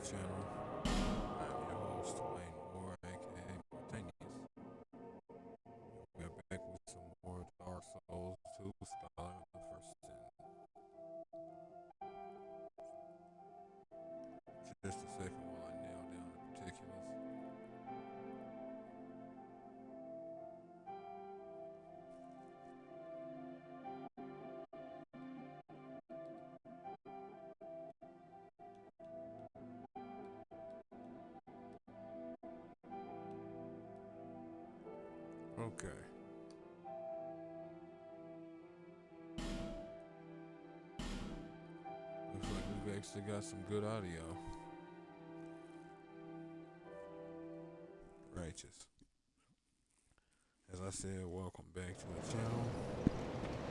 channel. I'm your host, Wayne Moore, aka Martinius. We are back with some more Dark Souls 2 Scholar of the First Sin. Just a second while I nail down the particulars. Okay. Looks like we've actually got some good audio. Righteous. As I said, welcome back to the channel.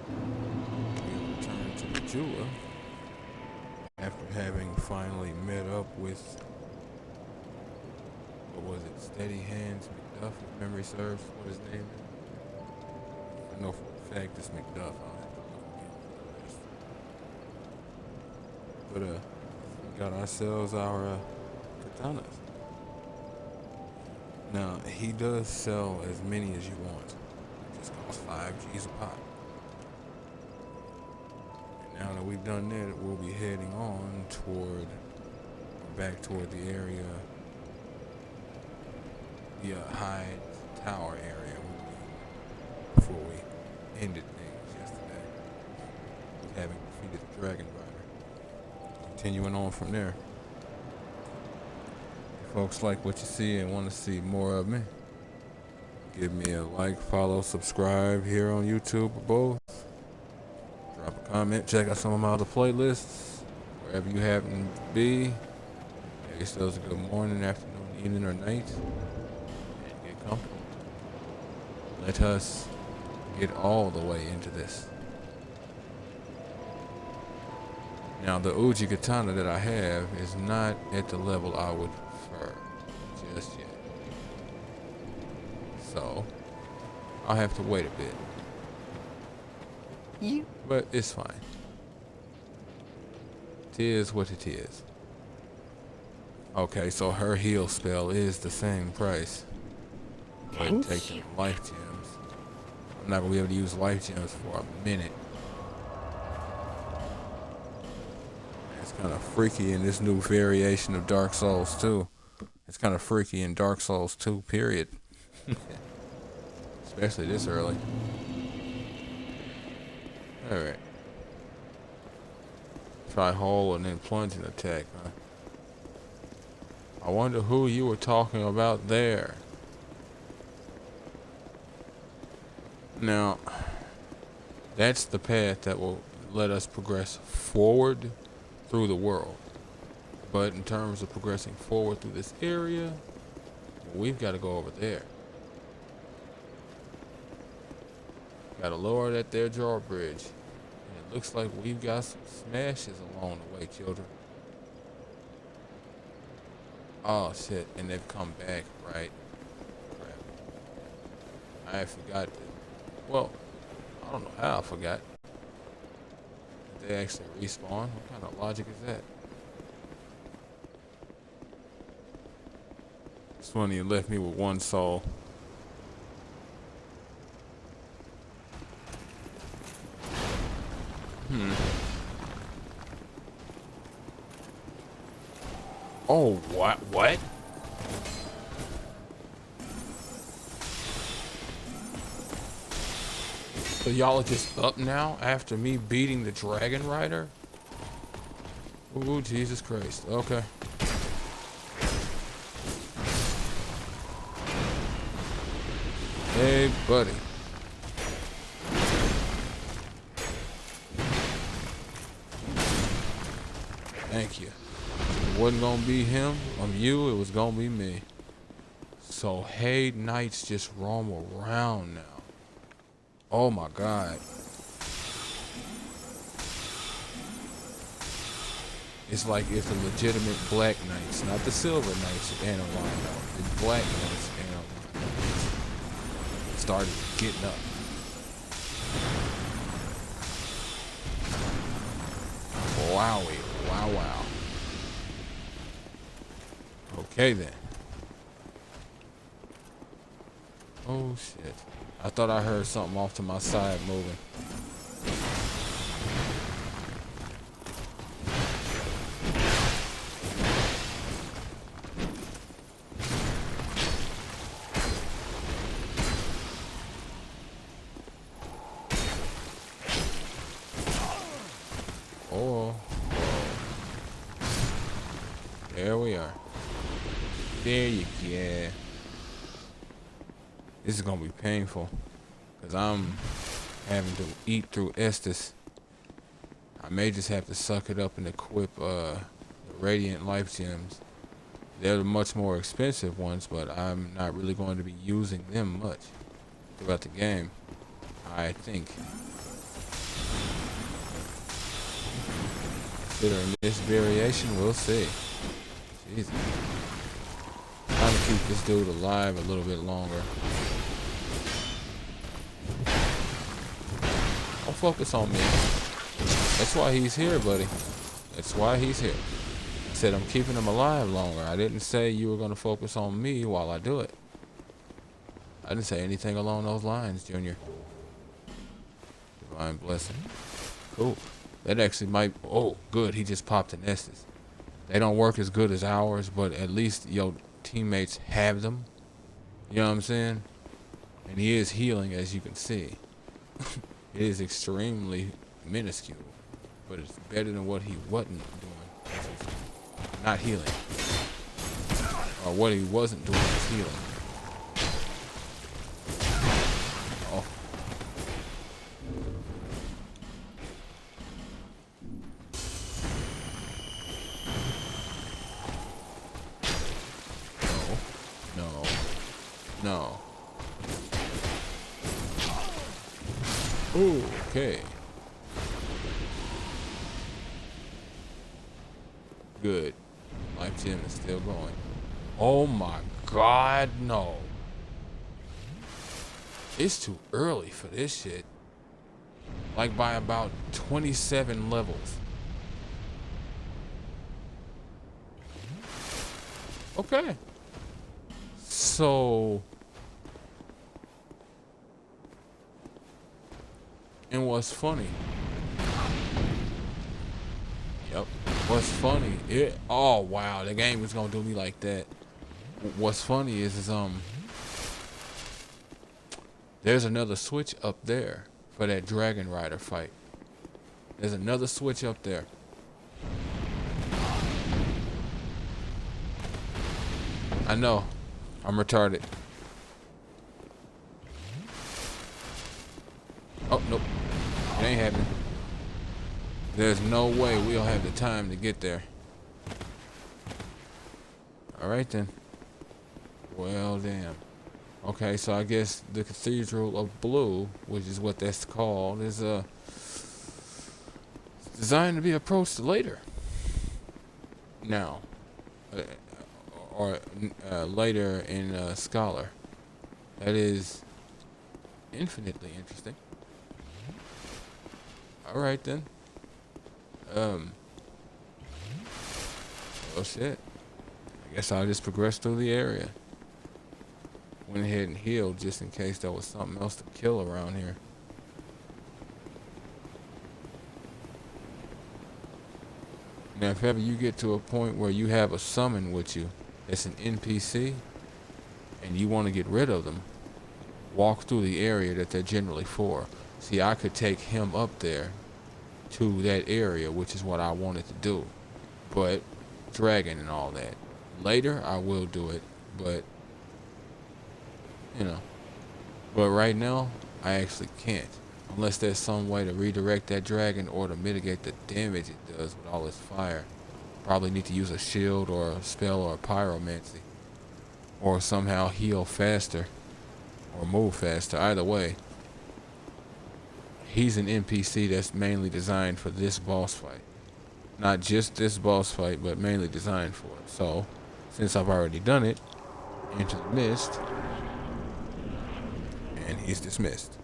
We returned to the Jula after having finally met up with, what was it, Steady Hands McDuff, if memory serves, what his name is. I know for a fact it's McDuff. I'll have to look again for the rest. But we got ourselves our katanas. Now, he does sell as many as you want. It just costs 5 G's a pop. And now that we've done that, we'll be heading on back toward the area, the High Tower area, before we ended things yesterday, having defeated the Dragon Rider. Continuing on from there. If folks like what you see and want to see more of me, give me a like, follow, subscribe here on YouTube or both. Drop a comment, check out some of my other playlists, wherever you happen to be. Have yourselves a good morning, afternoon, evening, or night, and get comfortable. Let us get all the way into this. Now, the Uji Katana that I have is not at the level I would prefer just yet. So, I'll have to wait a bit. But it's fine. It is what it is. Okay, so her heal spell is the same price. But taking life gems. I'm not gonna be able to use life gems for a minute. It's kind of freaky in this new variation of Dark Souls 2. It's kind of freaky in Dark Souls 2, period. Especially this early. Alright. Try hold and then plunge and attack, huh? I wonder who you were talking about there. Now, that's the path that will let us progress forward through the world. But in terms of progressing forward through this area, we've got to go over there. Got to lower that there drawbridge. And it looks like we've got some smashes along the way, children. Oh shit, and they've come back, right? Crap. I forgot that. Well, I don't know how I forgot. Did they actually respawn? What kind of logic is that? It's funny, you left me with one soul. Oh, what? So y'all are just up now after me beating the Dragon Rider? Ooh, Jesus Christ. Okay. Hey, buddy. Thank you. It wasn't gonna be him or you, it was gonna be me. So, hey, knights just roam around now. Oh my God. It's like if the legitimate black knights, not the silver knights of Anna Rhino, the black knights of Anna Rhino started getting up. Wowie, wow. Okay then. Oh shit. I thought I heard something off to my side moving. Oh. There we are. There you go. This is gonna be painful, cause I'm having to eat through Estes. I may just have to suck it up and equip the Radiant Life Gems. They're the much more expensive ones, but I'm not really going to be using them much throughout the game, I think. Considering this variation, we'll see. Jesus. Trying to keep this dude alive a little bit longer. Don't focus on me. That's why he's here, buddy. That's why he's here. I said I'm keeping him alive longer. I didn't say you were going to focus on me while I do it. I didn't say anything along those lines, Junior. Divine blessing. Cool. That actually might... Oh, good. He just popped an Estes. They don't work as good as ours, but at least your teammates have them. You know what I'm saying? And he is healing, as you can see. It is extremely minuscule, but it's better than what he wasn't doing. Not healing. Or what he wasn't doing was healing. Oh. No. No. Ooh, okay. Good. Life gem is still going. Oh my God, no. It's too early for this shit. Like by about 27 levels. Okay. So... And what's funny? Yep. What's funny? Oh wow, the game was gonna do me like that. What's funny is there's another switch up there for that Dragon Rider fight. There's another switch up there. I know. I'm retarded. Oh nope. It ain't happening. There's no way we'll have the time to get there. Alright then. Well damn. Okay, so I guess the Cathedral of Blue, which is what that's called, is designed to be approached later. Now. Later in Scholar. That is infinitely interesting. Alright then. Oh shit. I guess I'll just progress through the area. Went ahead and healed just in case there was something else to kill around here. Now if ever you get to a point where you have a summon with you that's an NPC and you want to get rid of them, walk through the area that they're generally for. See, I could take him up there to that area, which is what I wanted to do, but dragon and all that. Later I will do it, but you know, but right now I actually can't, unless there's some way to redirect that dragon or to mitigate the damage it does with all its fire. Probably need to use a shield or a spell or a pyromancy, or somehow heal faster or move faster. Either way, he's an NPC that's mainly designed for this boss fight. Not just this boss fight, but mainly designed for it. So, since I've already done it, Into the Mist, and he's dismissed.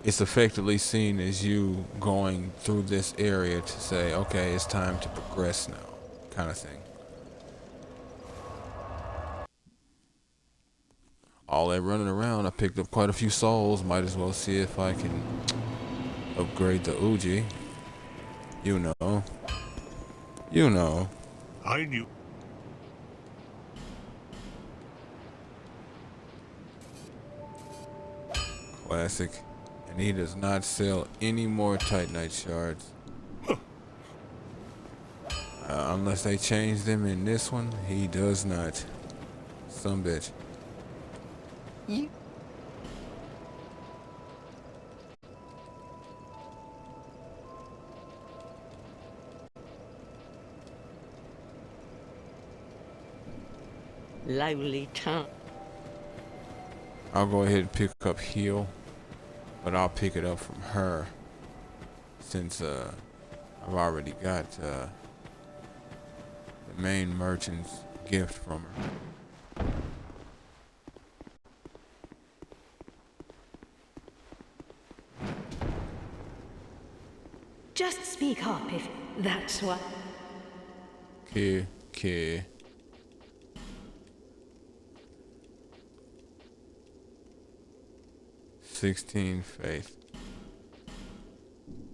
it's effectively seen as you going through this area to say, okay, it's time to progress now, kind of thing. All that running around, I picked up quite a few souls. Might as well see if I can upgrade the Uji. You know. You know. I knew. Classic. And he does not sell any more Titanite shards. Unless they change them in this one, he does not. Some bitch. You lowly tongue. I'll go ahead and pick up heal, but I'll pick it up from her since I've already got the main merchant's gift from her. Just speak up if that's what. Okay. 16 faith.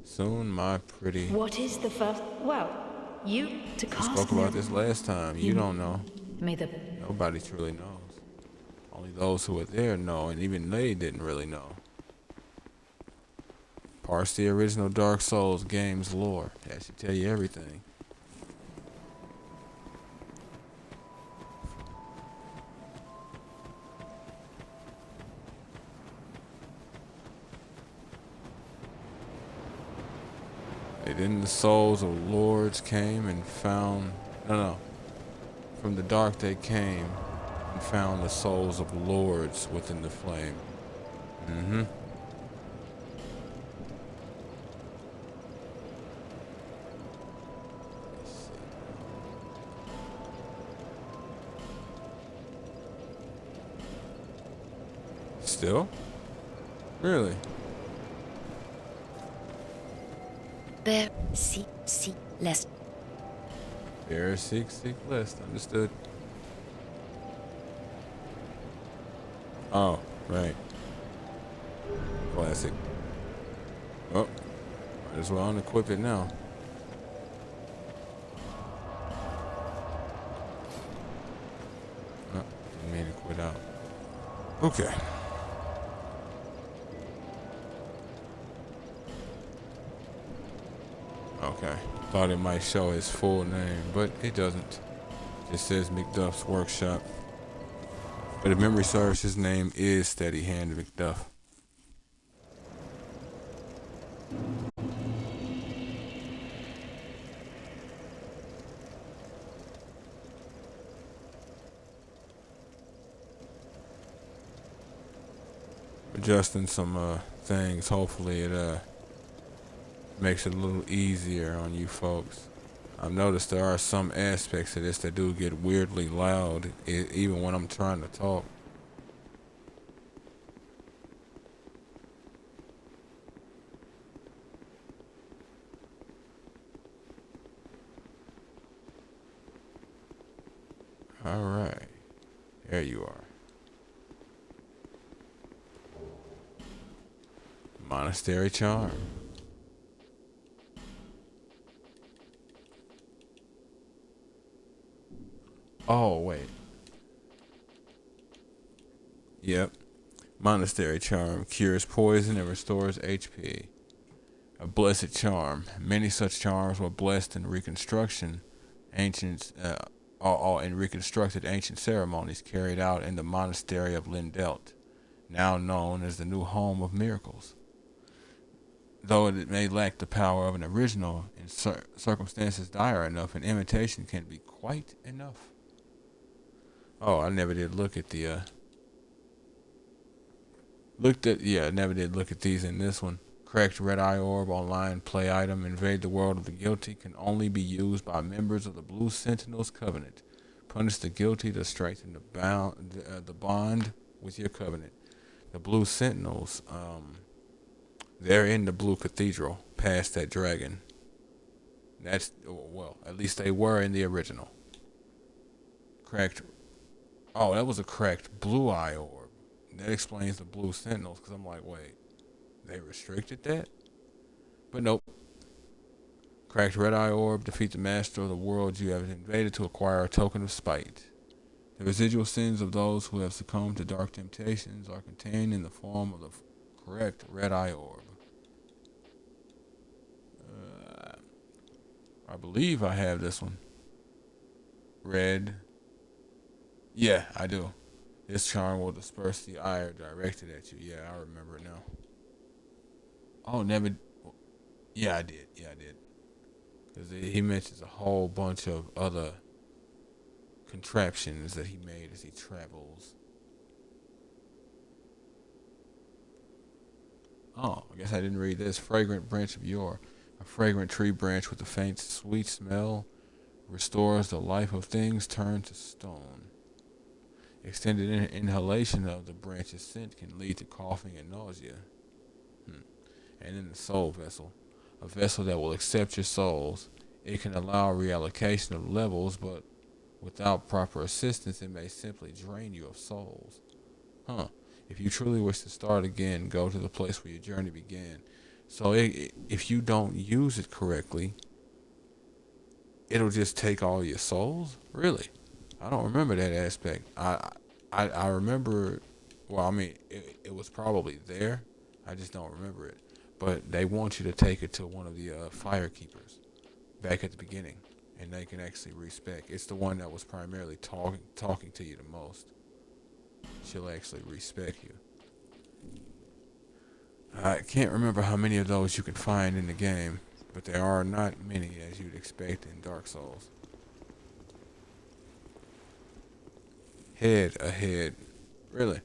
Soon, my pretty. What is the first? Well, you to We cast. spoke about this last time. You don't know. May the Nobody truly knows. Only those who were there know, and even they didn't really know. Parse the original Dark Souls game's lore. That should tell you everything. And then the souls of lords came and found... No. From the dark they came and found the souls of lords within the flame. Mm-hmm. Still? Really? Bear, see, less. Bear, seek list. Understood. Oh, right. Classic. Oh, might as well unequip it now. Oh, didn't mean to quit out. Okay. Okay. Thought it might show his full name, but it doesn't. It just says McDuff's Workshop. But if memory serves, his name is Steady Hand McDuff. Adjusting some things. Hopefully it makes it a little easier on you folks. I've noticed there are some aspects of this that do get weirdly loud, even when I'm trying to talk. All right, there you are. Monastery charm. Oh, wait. Yep. Monastery charm cures poison and restores HP. A blessed charm. Many such charms were blessed in reconstructed ancient ceremonies carried out in the monastery of Lindelt, now known as the new home of miracles. Though it may lack the power of an original, in circumstances dire enough, an imitation can be quite enough. Oh, I never did look at the, I never did look at these in this one. Cracked red eye orb online play item. Invade the world of the guilty. Can only be used by members of the Blue Sentinels Covenant. Punish the guilty to strengthen the bond with your covenant. The Blue Sentinels, They're in the Blue Cathedral, past that dragon. That's, well, at least they were in the original. Cracked. Oh, that was a cracked blue eye orb. That explains the blue sentinels, because I'm like, wait, they restricted that? But nope. Cracked red eye orb, defeat the master of the world you have invaded to acquire a token of spite. The residual sins of those who have succumbed to dark temptations are contained in the form of the correct red eye orb. I believe I have this one. Red. Yeah, I do. This charm will disperse the ire directed at you. Yeah, I remember it now. Oh, never. Yeah, I did. Yeah, I did. Because he mentions a whole bunch of other contraptions that he made as he travels. Oh, I guess I didn't read this. Fragrant branch of yore. A fragrant tree branch with a faint, sweet smell restores the life of things turned to stone. Extended inhalation of the branch's scent can lead to coughing and nausea. And then the soul vessel. A vessel that will accept your souls. It can allow reallocation of levels, but without proper assistance, it may simply drain you of souls. If you truly wish to start again, go to the place where your journey began. So if you don't use it correctly, it'll just take all your souls? Really? I don't remember that aspect. I remember, well, I mean, it was probably there. I just don't remember it. But they want you to take it to one of the fire keepers back at the beginning, and they can actually respec. It's the one that was primarily talking to you the most. She'll actually respec you. I can't remember how many of those you can find in the game, but there are not many as you'd expect in Dark Souls. Head ahead. Really?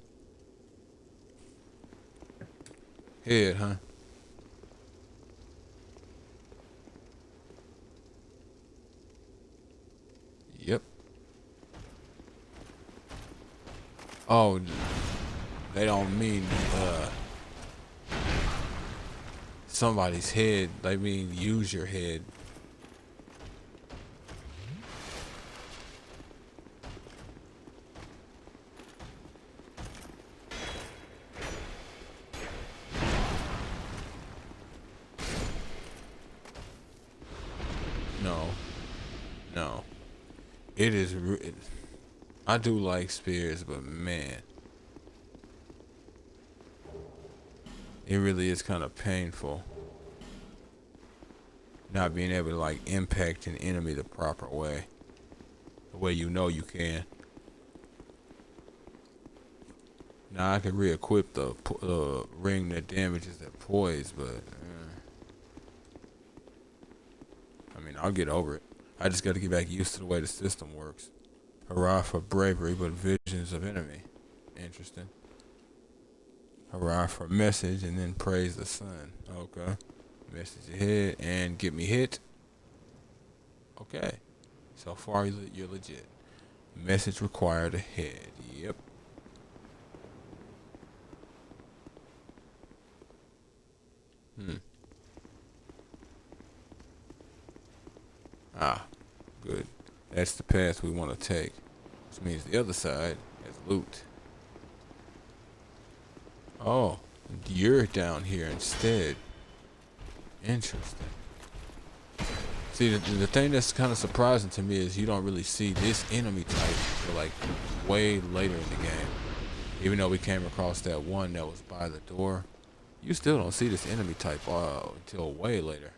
Head, huh? Yep. Oh, they don't mean somebody's head. They mean use your head. No. It is. I do like spears, but man, it really is kind of painful not being able to like impact an enemy the proper way, the way you know you can. Now I can re-equip the ring that damages that poise, but I mean I'll get over it. I just got to get back used to the way the system works. Hurrah for bravery, but visions of enemy. Interesting. Hurrah for message, and then praise the sun. Okay. Message ahead, and get me hit. Okay. So far, you're legit. Message required ahead. Yep. Ah, good. That's the path we want to take, which means the other side has loot. Oh, you're down here instead. Interesting. See, the thing that's kind of surprising to me is you don't really see this enemy type until like way later in the game. Even though we came across that one that was by the door, you still don't see this enemy type until way later.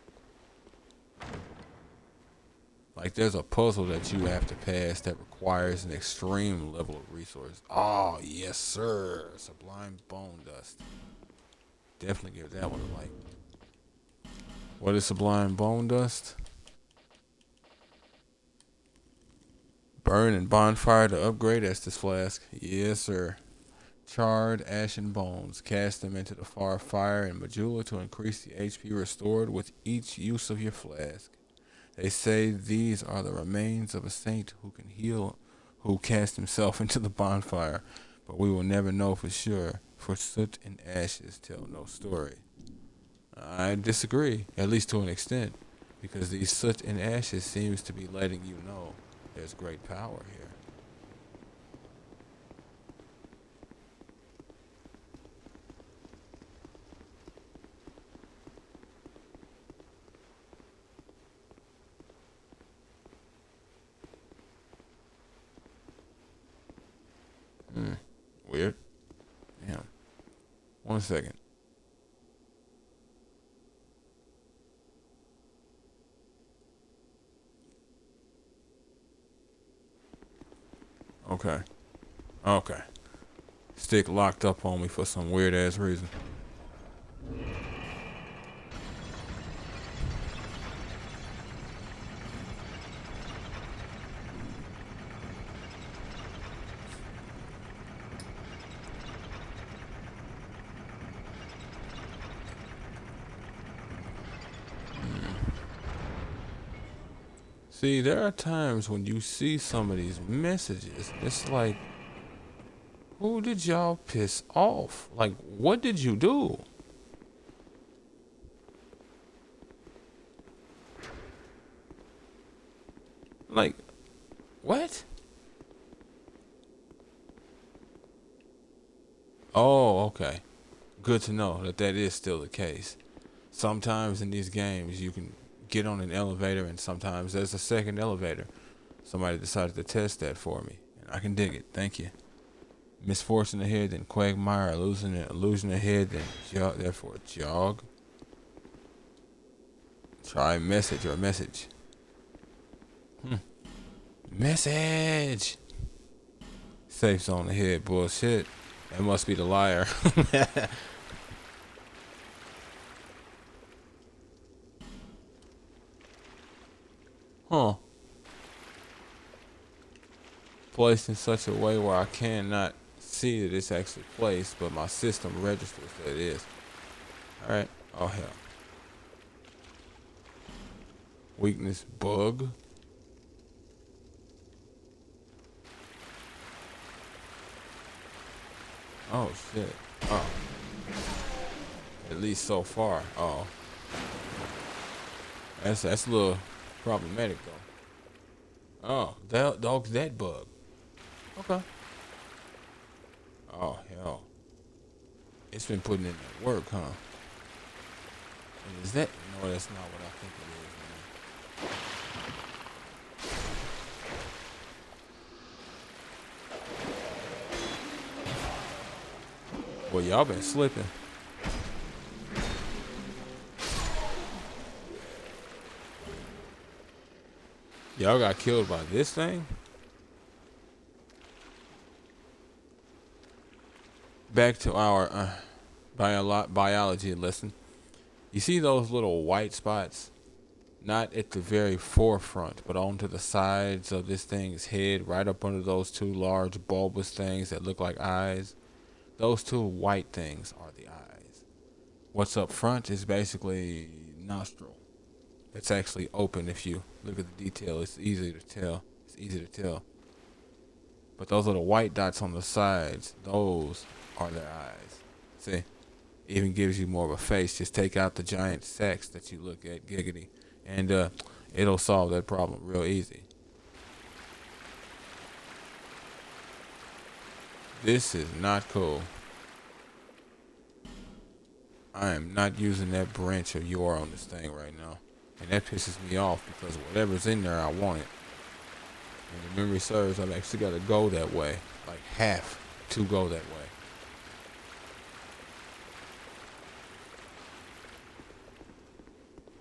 Like there's a puzzle that you have to pass that requires an extreme level of resource. Oh, yes sir. Sublime bone dust. Definitely give that one a like. What is sublime bone dust? Burn and bonfire to upgrade Estus flask. Yes sir. Charred ashen bones. Cast them into the far fire and medulla to increase the HP restored with each use of your flask. They say these are the remains of a saint who can heal, who cast himself into the bonfire, but we will never know for sure, for soot and ashes tell no story. I disagree, at least to an extent, because these soot and ashes seems to be letting you know there's great power here. Weird. Damn. 1 second. Okay. Okay. Stick locked up on me for some weird ass reason. See, there are times when you see some of these messages, it's like, who did y'all piss off? Like, what did you do? Like, what? Oh, okay. Good to know that that is still the case. Sometimes in these games, you can get on an elevator, and sometimes there's a second elevator. Somebody decided to test that for me, and I can dig it. Thank you. Misfortune ahead, then quagmire, illusion ahead, then jog. Therefore, jog. Try message or message. Message. Safe zone ahead. Bullshit. That must be the liar. Huh. Placed in such a way where I cannot see that it's actually placed, but my system registers that it is. Alright. Oh, hell. Weakness bug. Oh, shit. Oh. At least so far. Oh. That's a little problematic, though. Oh, dog's that bug. Okay. Oh, hell. It's been putting in that work, huh? And is that? No, that's not what I think it is, man. Well, y'all been slipping. Y'all got killed by this thing? Back to our biology lesson. You see those little white spots? Not at the very forefront, but onto the sides of this thing's head, right up under those two large bulbous things that look like eyes. Those two white things are the eyes. What's up front is basically nostril. It's actually open. If you look at the detail, it's easy to tell. It's easy to tell. But those little white dots on the sides, those are their eyes. See? Even gives you more of a face. Just take out the giant sacks that you look at, giggity, and it'll solve that problem real easy. This is not cool. I am not using that branch of your on this thing right now. And that pisses me off because whatever's in there, I want it. And the memory serves, I've actually got to go that way. Like half to go that way.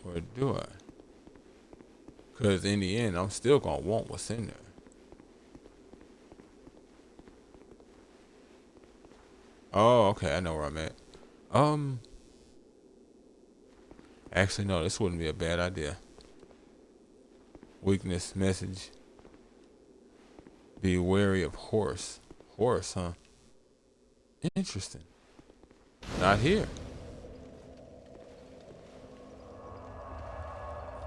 Or do I? Because in the end, I'm still going to want what's in there. Oh, okay. I know where I'm at. Actually, no, this wouldn't be a bad idea. Weakness message. Be wary of horse. Horse, huh? Interesting. Not here.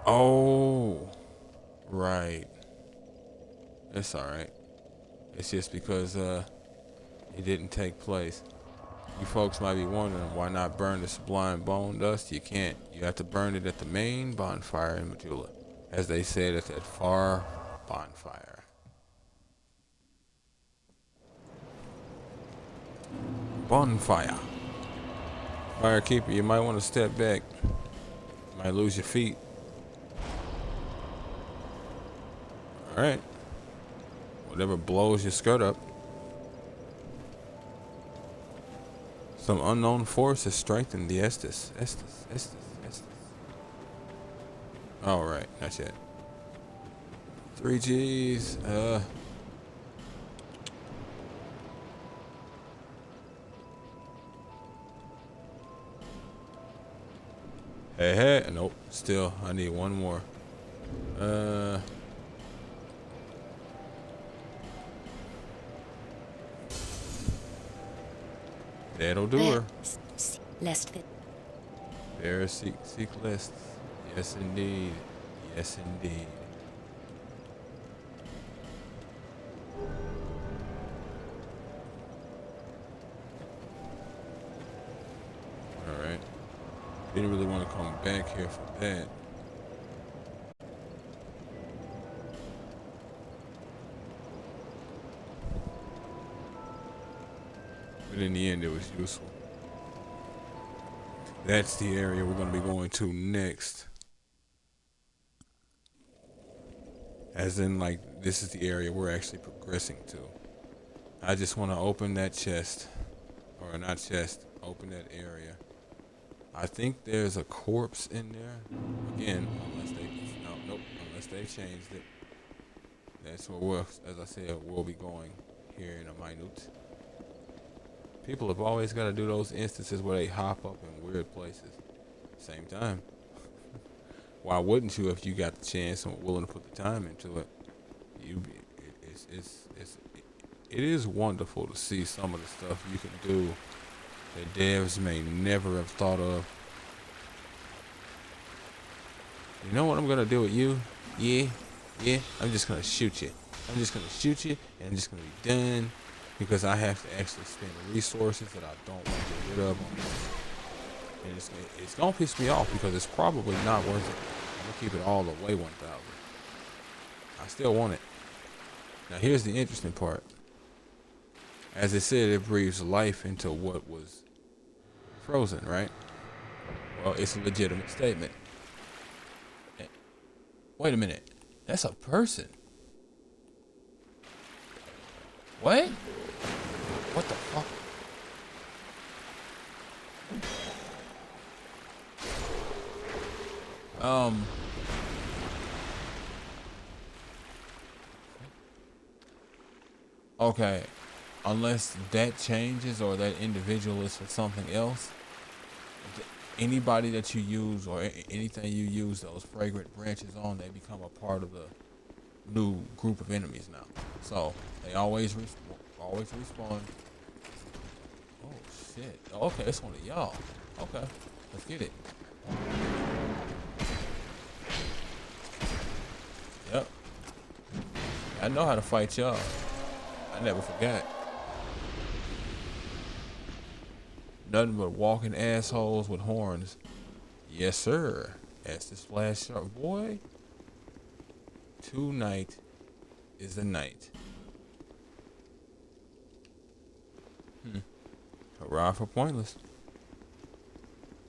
Oh, right. It's alright. It's just because it didn't take place. You folks might be wondering why not burn the sublime bone dust. You can't. You have to burn it at the main bonfire in Medulla, as they said at that far bonfire. Bonfire. Firekeeper, you might want to step back. You might lose your feet. Alright. Whatever blows your skirt up. Some unknown force has strengthened the Estes. Estes. Alright, not yet. 3 G's. Hey. Nope. Still, I need one more. That'll do her. Lest There, seek lists. Yes, indeed. Yes, indeed. Alright. Didn't really want to come back here for that. But in the end, it was useful. That's the area we're going to be going to next. As in, like, this is the area we're actually progressing to. I just want to open that chest. Or not chest, open that area. I think there's a corpse in there. Again, unless they changed it. That's where we'll, as I said, we'll be going here in a minute. People have always got to do those instances where they hop up in weird places. Same time. Why wouldn't you if you got the chance and were willing to put the time into it? It is wonderful to see some of the stuff you can do that devs may never have thought of. You know what I'm gonna do with you? Yeah. I'm just gonna shoot you. And I'm just gonna be done. Because I have to actually spend resources that I don't want to get rid of on this. And it's going to piss me off because it's probably not worth it. I'm going to keep it all the way 1,000. I still want it. Now here's the interesting part. As I said, it breathes life into what was frozen, right? Well, it's a legitimate statement. Wait a minute. That's a person. What? What the fuck? Okay. Unless that changes or that individual is for something else, anybody that you use or anything you use those fragrant branches on, they become a part of the new group of enemies now. So they always respawn. Oh shit. Okay, it's one of y'all. Okay, let's get it. Yep. I know how to fight y'all. I never forgot. Nothing but walking assholes with horns. Yes, sir. That's this flash shark. Boy, tonight is the night. Hurrah for pointless.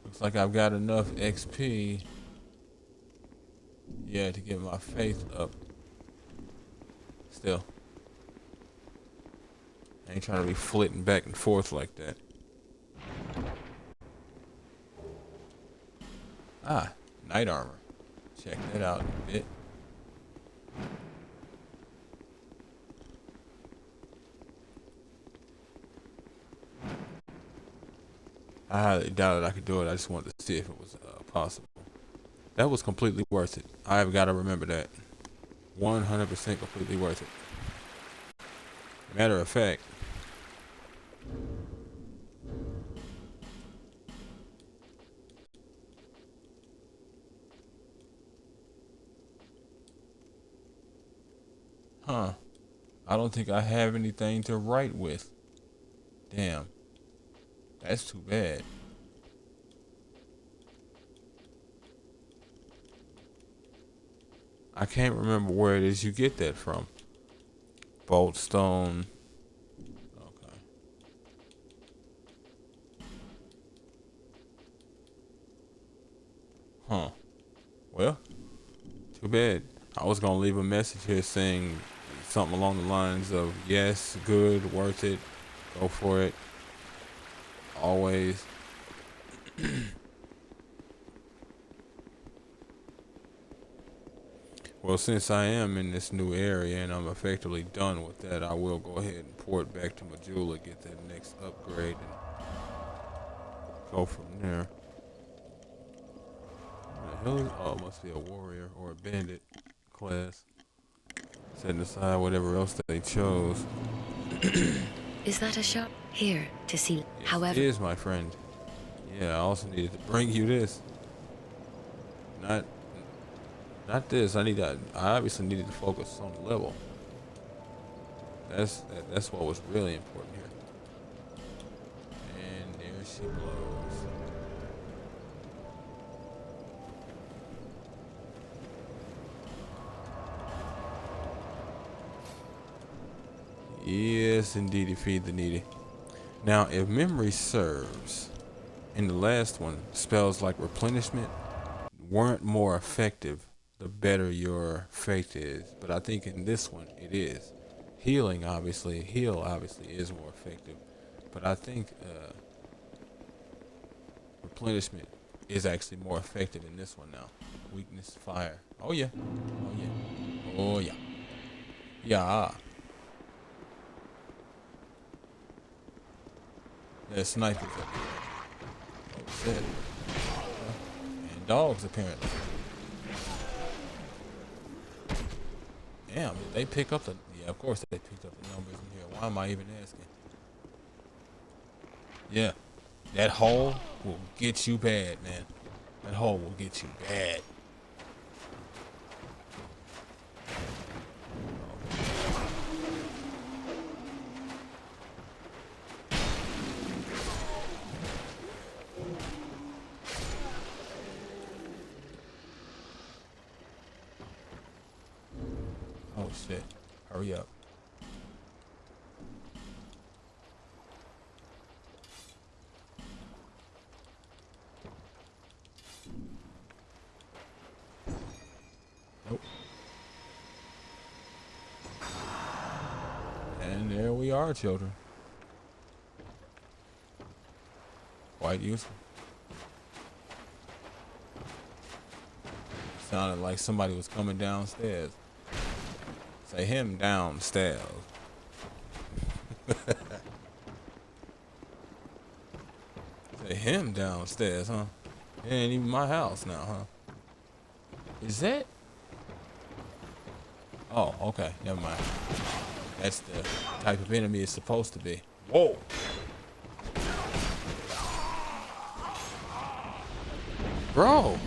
Looks like I've got enough XP. Yeah, to get my faith up. Still. I ain't trying to be flitting back and forth like that. Ah, knight armor. Check that out in a bit. I highly doubted I could do it. I just wanted to see if it was possible. That was completely worth it. I've got to remember that. 100% completely worth it. Matter of fact, I don't think I have anything to write with. Damn. That's too bad. I can't remember where it is you get that from. Bolt stone. Okay. Huh. Well, too bad. I was gonna leave a message here saying something along the lines of yes, good, worth it, go for it, always. Well, since I am in this new area and I'm effectively done with that, I will go ahead and port back to Majula, get that next upgrade, and go from there. What the hell is, oh, it must be a warrior or a bandit class. Setting aside whatever else they chose. Is that a shop? Here to see. Yes, However, it is, my friend. Yeah, I also needed to bring you this. Not this. I obviously needed to focus on the level. That's what was really important here. And there she blows. Yes, indeed, feed the needy. Now, if memory serves, in the last one, spells like replenishment weren't more effective the better your faith is. But I think in this one, it is. Heal obviously is more effective. But I think replenishment is actually more effective in this one now. Weakness, fire. Oh yeah. Oh yeah. Oh yeah. Yeah. There's snipers up here. Oh shit. And dogs apparently. Damn, did they pick up the... Yeah, of course they picked up the numbers in here. Why am I even asking? Yeah. That hole will get you bad, man. That hole will get you bad. Oh shit. Hurry up. Nope. And there we are, children. Quite useful. Sounded like somebody was coming downstairs. Say him downstairs. Say him downstairs, huh? It ain't even my house now, huh? Is that? Oh, okay. Never mind. That's the type of enemy it's supposed to be. Whoa! Bro!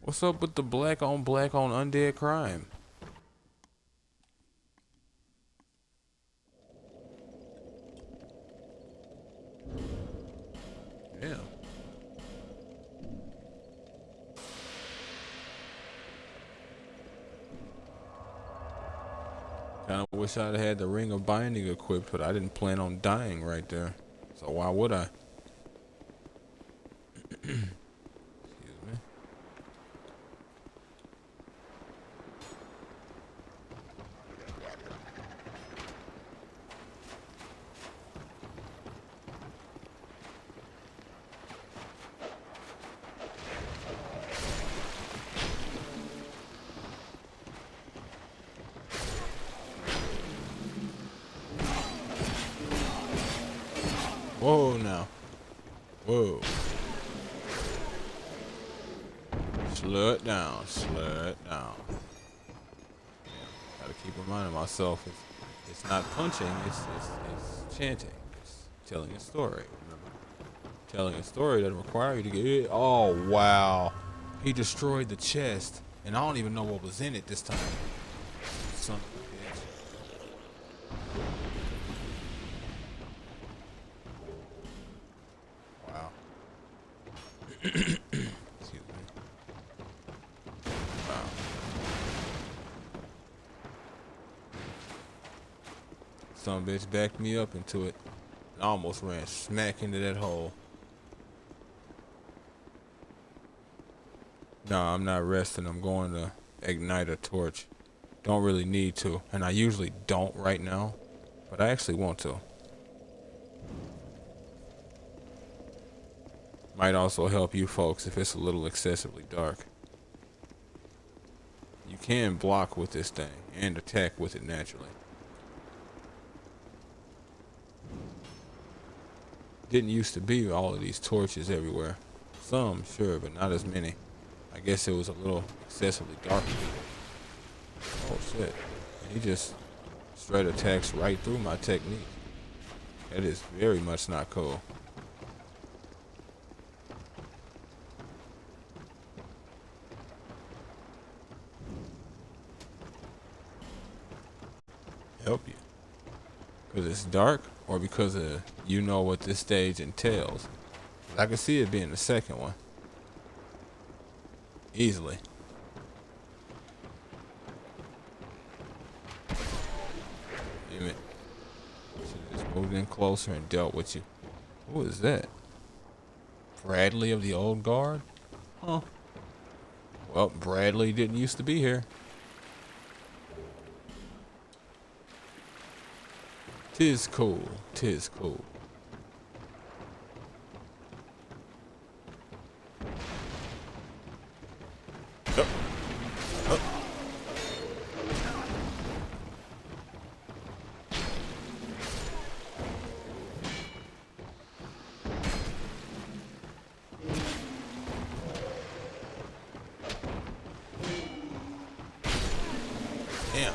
What's up with the black on undead crime? Yeah. Kinda wish I'd had the ring of binding equipped, but I didn't plan on dying right there. So why would I? Excuse me. Whoa now. Whoa. Slow it down. Slow it down. Yeah, gotta keep reminding myself it's not punching, it's chanting. It's telling a story, remember? Telling a story doesn't require you to get it. Oh wow. He destroyed the chest and I don't even know what was in it this time. Son of a bitch. Excuse me. Wow. Some bitch backed me up into it. I almost ran smack into that hole. Nah, I'm not resting. I'm going to ignite a torch. Don't really need to, and I usually don't right now, but I actually want to. Might also help you folks if it's a little excessively dark. You can block with this thing and attack with it naturally. Didn't used to be all of these torches everywhere. Some, sure, but not as many. I guess it was a little excessively dark. Oh shit. He just straight attacks right through my technique. That is very much not cool. Help you. Because it's dark or because you know what this stage entails. I can see it being the second one. Easily. Damn it. Should've just moved in closer and dealt with you. Who is that? Bradley of the old guard? Huh. Well, Bradley didn't used to be here. Tis cool. Tis cool. Damn.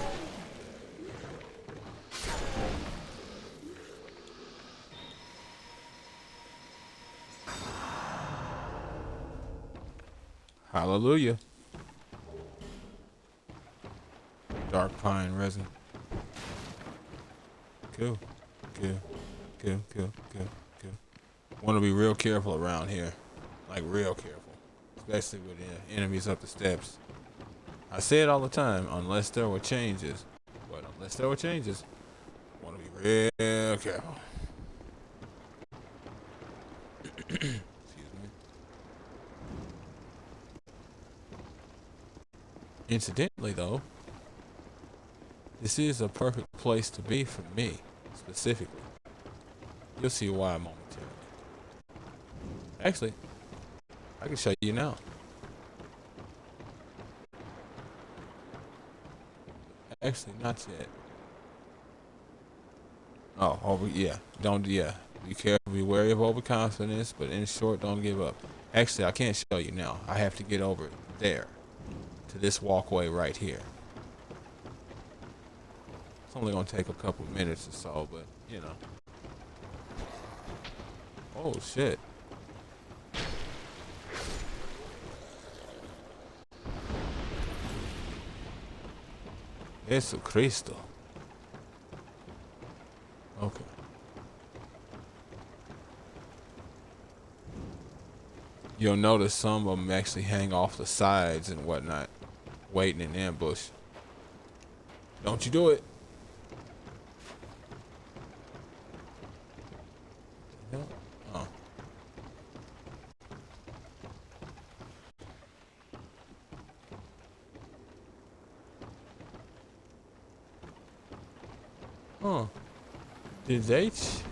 Hallelujah. Dark pine resin. Cool. Cool. Cool. Cool. Cool. Cool. Want to be real careful around here. Like real careful. Especially with the enemies up the steps. I say it all the time, unless there were changes. But unless there were changes, want to be real careful. Excuse me. Incidentally, though, this is a perfect place to be for me, specifically. You'll see why momentarily. Actually, I can show you now. Actually, not yet. Oh, yeah. Be careful, be wary of overconfidence, but in short, don't give up. Actually, I can't show you now. I have to get over there, to this walkway right here. It's only gonna take a couple minutes or so, but, you know. Oh, shit. Jesu Cristo. Okay. You'll notice some of them actually hang off the sides and whatnot, waiting in ambush. Don't you do it. Oh. Huh. Did they change?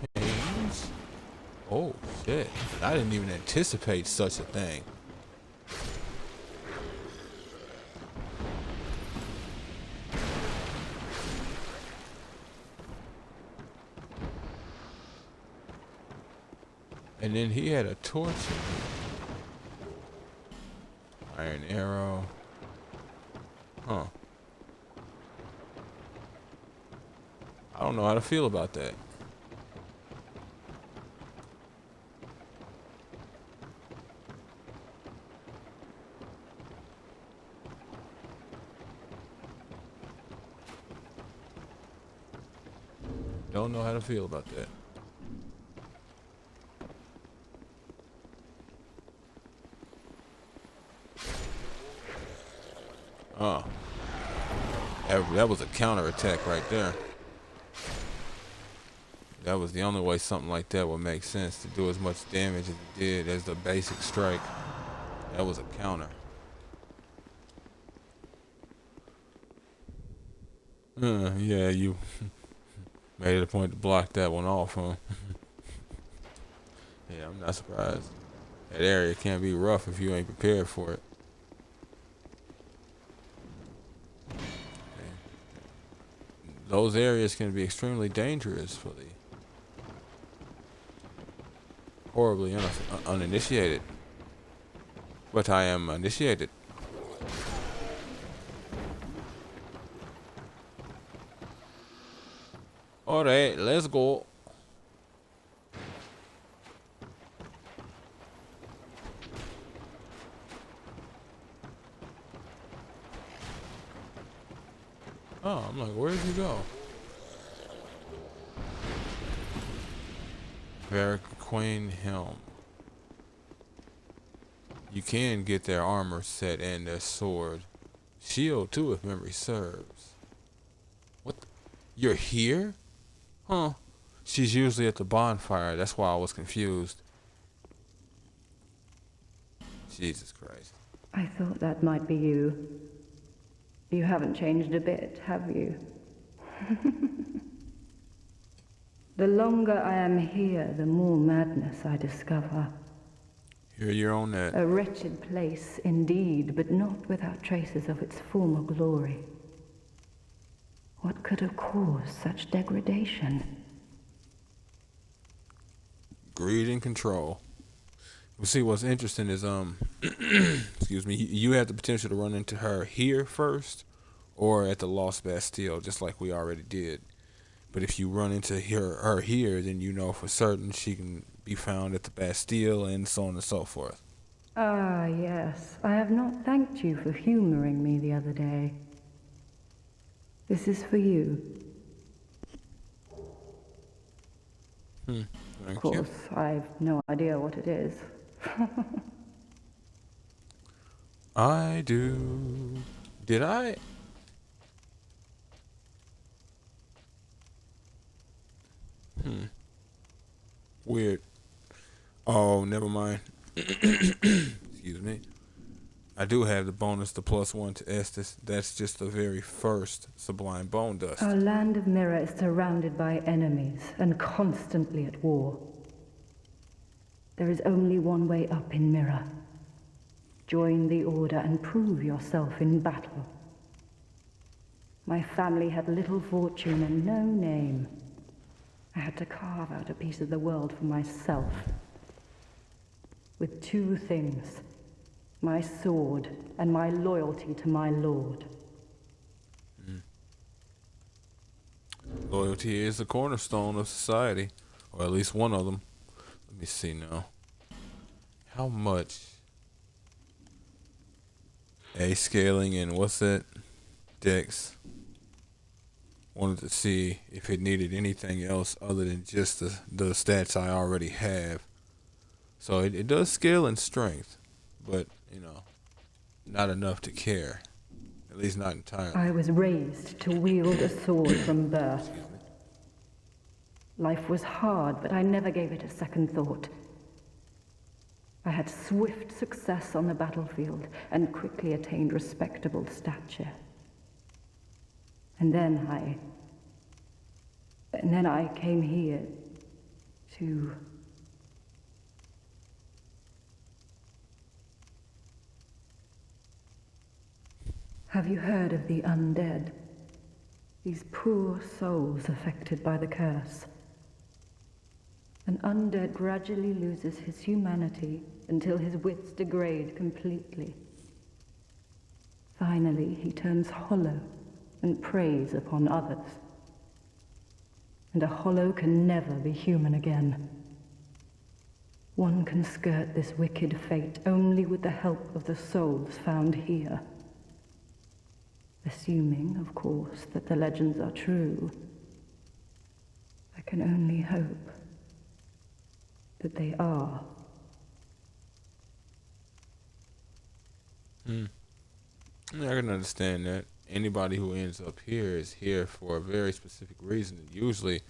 Oh, shit. I didn't even anticipate such a thing. And then he had a torch in here. Iron arrow. Huh. I don't know how to feel about that. Don't know how to feel about that. Oh. That was a counterattack right there. That was the only way something like that would make sense, to do as much damage as it did as the basic strike. That was a counter. Yeah, you made it a point to block that one off, huh? Yeah, I'm not surprised. That area can be rough if you ain't prepared for it. Those areas can be extremely dangerous for the horribly uninitiated. But I am initiated. Alright, let's go. Oh, I'm like, where'd you go? Queen Helm. You can get their armor set and their sword. Shield too, if memory serves. What? You're here? Huh. She's usually at the bonfire. That's why I was confused. Jesus Christ. I thought that might be you. You haven't changed a bit, have you? The longer I am here, the more madness I discover. Here you're on that. A wretched place indeed, but not without traces of its former glory. What could have caused such degradation? Greed and control. Well, see, what's interesting is, excuse me, you have the potential to run into her here first, or at the Lost Bastille, just like we already did. But if you run into her here, then you know for certain she can be found at the Bastille, and so on and so forth. Ah, yes. I have not thanked you for humoring me the other day. This is for you. Thank Of course, you. I've no idea what it is. I do. Did I? Weird. Oh, never mind. Excuse me. I do have the bonus, the +1 to Estus. That's just the very first Sublime Bone Dust. Our land of Mirror is surrounded by enemies and constantly at war. There is only one way up in Mirror. Join the Order and prove yourself in battle. My family had little fortune and no name. I had to carve out a piece of the world for myself. With two things. My sword and my loyalty to my lord. Loyalty is the cornerstone of society, or at least one of them. Let me see now. How much? A scaling and what's that? Dex. Wanted to see if it needed anything else other than just the stats I already have. So it does scale in strength, but you know, not enough to care. At least not entirely. I was raised to wield a sword from birth. Life was hard, but I never gave it a second thought. I had swift success on the battlefield and quickly attained respectable stature. And then I came here to... Have you heard of the undead? These poor souls affected by the curse. An undead gradually loses his humanity until his wits degrade completely. Finally, he turns hollow and preys upon others. And a hollow can never be human again. One can skirt this wicked fate only with the help of the souls found here. Assuming, of course, that the legends are true, I can only hope that they are. Yeah, I can understand that. Anybody who ends up here is here for a very specific reason. Usually,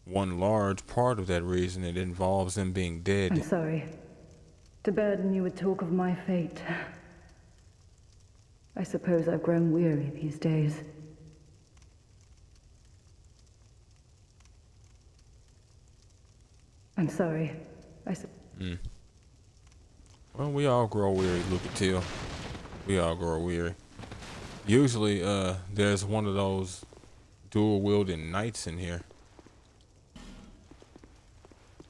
one large part of that reason it involves them being I'm dead. sorry to burden you with talk of my fate. I suppose I've grown weary these days. I'm sorry. Well, we all grow weary, Lucatiel. We all grow weary. Usually, there's one of those dual wielding knights in here.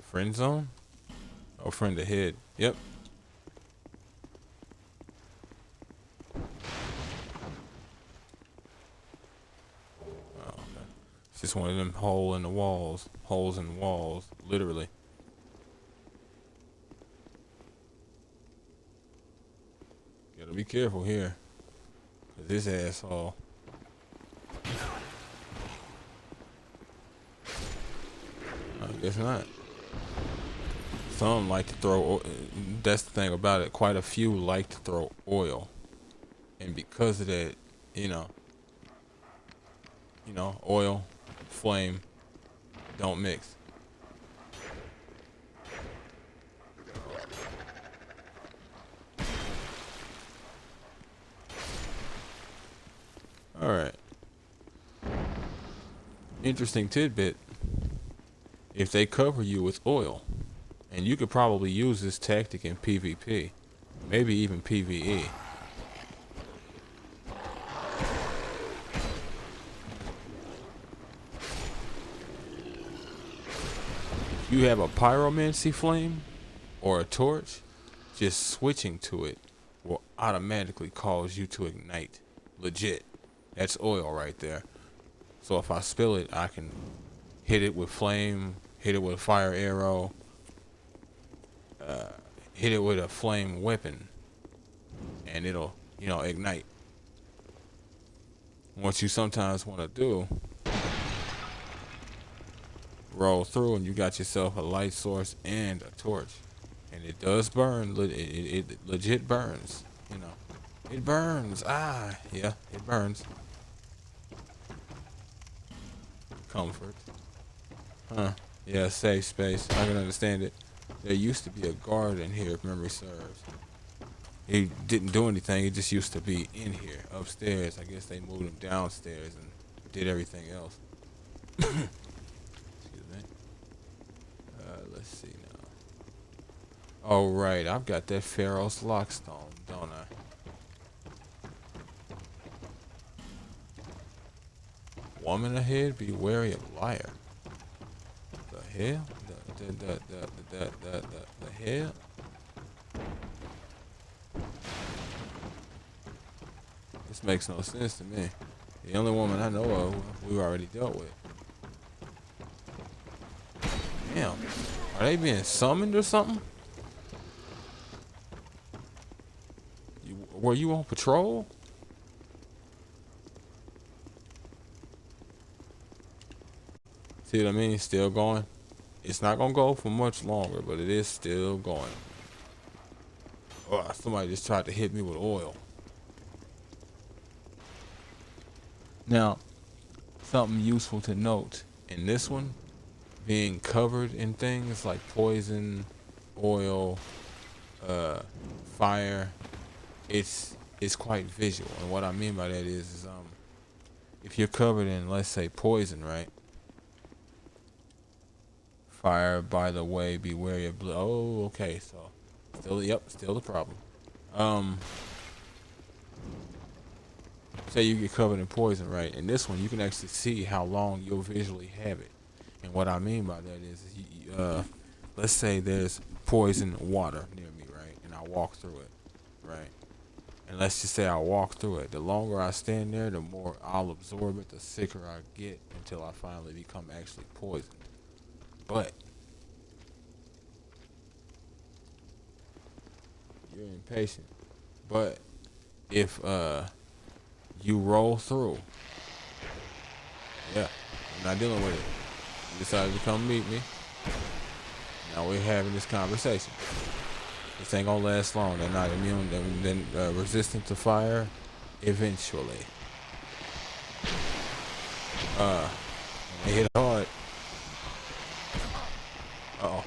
Friend zone? Oh, friend ahead. Yep. Oh, okay. It's just one of them holes in the walls, literally. Gotta be careful here, 'cause this asshole. I guess not. Some like to throw. That's the thing about it. Quite a few like to throw oil, and because of that, you know, oil, flame, don't mix. All right. Interesting tidbit. If they cover you with oil, and you could probably use this tactic in PvP, maybe even PvE. If you have a pyromancy flame or a torch, just switching to it will automatically cause you to ignite. Legit. That's oil right there. So if I spill it, I can hit it with flame, hit it with a fire arrow, hit it with a flame weapon, and it'll, ignite. What you sometimes want to do, roll through and you got yourself a light source and a torch. And it does burn, it legit burns, It burns, yeah, it burns. Comfort. Huh, yeah, safe space, I can understand it. There used to be a guard in here, if memory serves. He didn't do anything, he just used to be in here, upstairs. I guess they moved him downstairs and did everything else. Excuse me. Let's see now. Oh, right, I've got that Pharaoh's Lockstone, don't I? Woman ahead, be wary of liar. The hell? The hell? This makes no sense to me. The only woman I know of, we already dealt with. Damn. Are they being summoned or something? Were you on patrol? See what I mean? Still going. It's not gonna go for much longer, but it is still going. Oh, somebody just tried to hit me with oil. Now, something useful to note in this one, being covered in things like poison, oil, fire, it's quite visual. And what I mean by that is if you're covered in, let's say, poison, right? Fire, by the way, be wary of blood. Oh, okay, so still the problem. Say you get covered in poison, right? In this one, you can actually see how long you'll visually have it. And what I mean by that is let's say there's poison water near me, right? And I walk through it, right? And let's just say I walk through it. The longer I stand there, the more I'll absorb it, the sicker I get until I finally become actually poisoned. But you're impatient. But if you roll through, yeah, I'm not dealing with it. You decided to come meet me. Now we're having this conversation. This ain't gonna last long. They're not immune. They're resistant to fire. eventually. They hit hard. Uh-oh.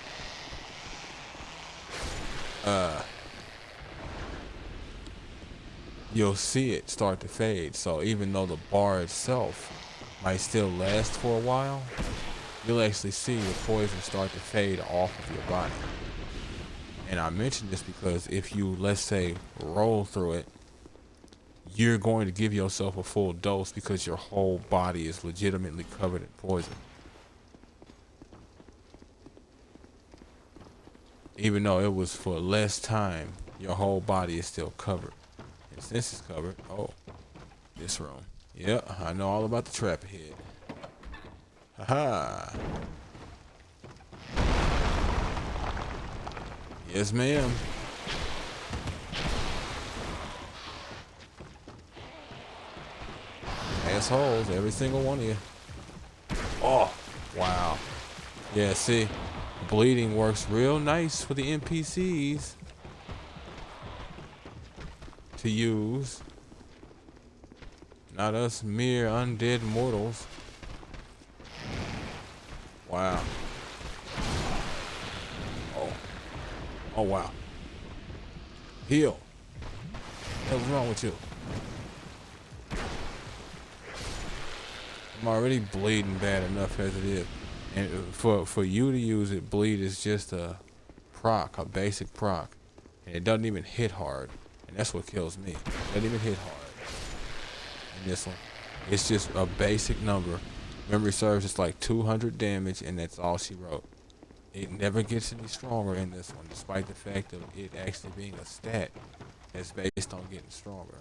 You'll see it start to fade. So even though the bar itself might still last for a while, you'll actually see the poison start to fade off of your body. And I mention this because if you, let's say, roll through it, you're going to give yourself a full dose because your whole body is legitimately covered in poison. Even though it was for less time, your whole body is still covered. And since it's covered, oh, this room. Yeah, I know all about the trap ahead. Haha. Yes, ma'am. Assholes, every single one of you. Oh, wow. Yeah, see, bleeding works real nice for the NPCs to use. Not us mere undead mortals. Wow. Oh. Oh, wow. Heal. What's wrong with you? I'm already bleeding bad enough as it is. And for you to use it, bleed is just a proc, a basic proc. And it doesn't even hit hard. And that's what kills me. It doesn't even hit hard. In this one. It's just a basic number. Memory serves, it's like 200 damage, and that's all she wrote. It never gets any stronger in this one, despite the fact of it actually being a stat that's based on getting stronger.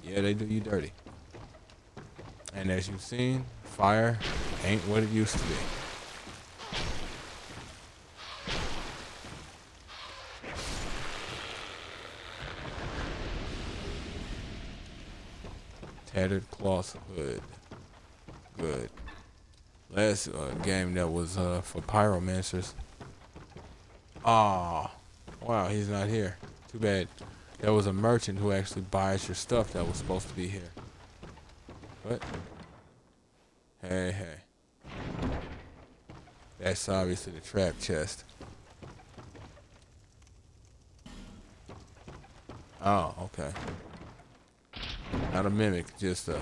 Yeah, they do you dirty. And as you've seen, fire ain't what it used to be. Tattered cloth hood. Good. Last game that was for pyromancers. Ah, wow, he's not here. Too bad. There was a merchant who actually buys your stuff that was supposed to be here. What? Hey, hey. That's obviously the trap chest. Oh, okay. Not a mimic, just a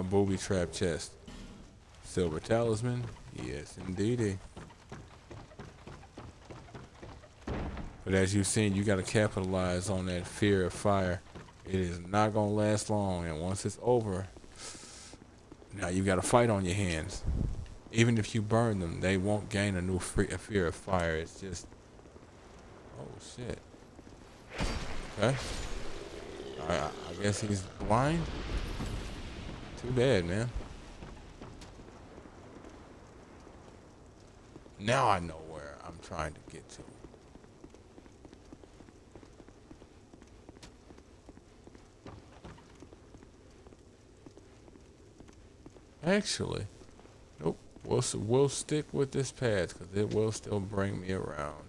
booby trap chest. Silver talisman? Yes, indeedy. But as you've seen, you gotta capitalize on that fear of fire. It is not gonna last long, and once it's over, now you got a fight on your hands. Even if you burn them, they won't gain a new fear of fire. It's just, oh shit. Okay. I guess he's blind. Too bad, man. Now I know where I'm trying to get to. Actually, nope. We'll stick with this path because it will still bring me around.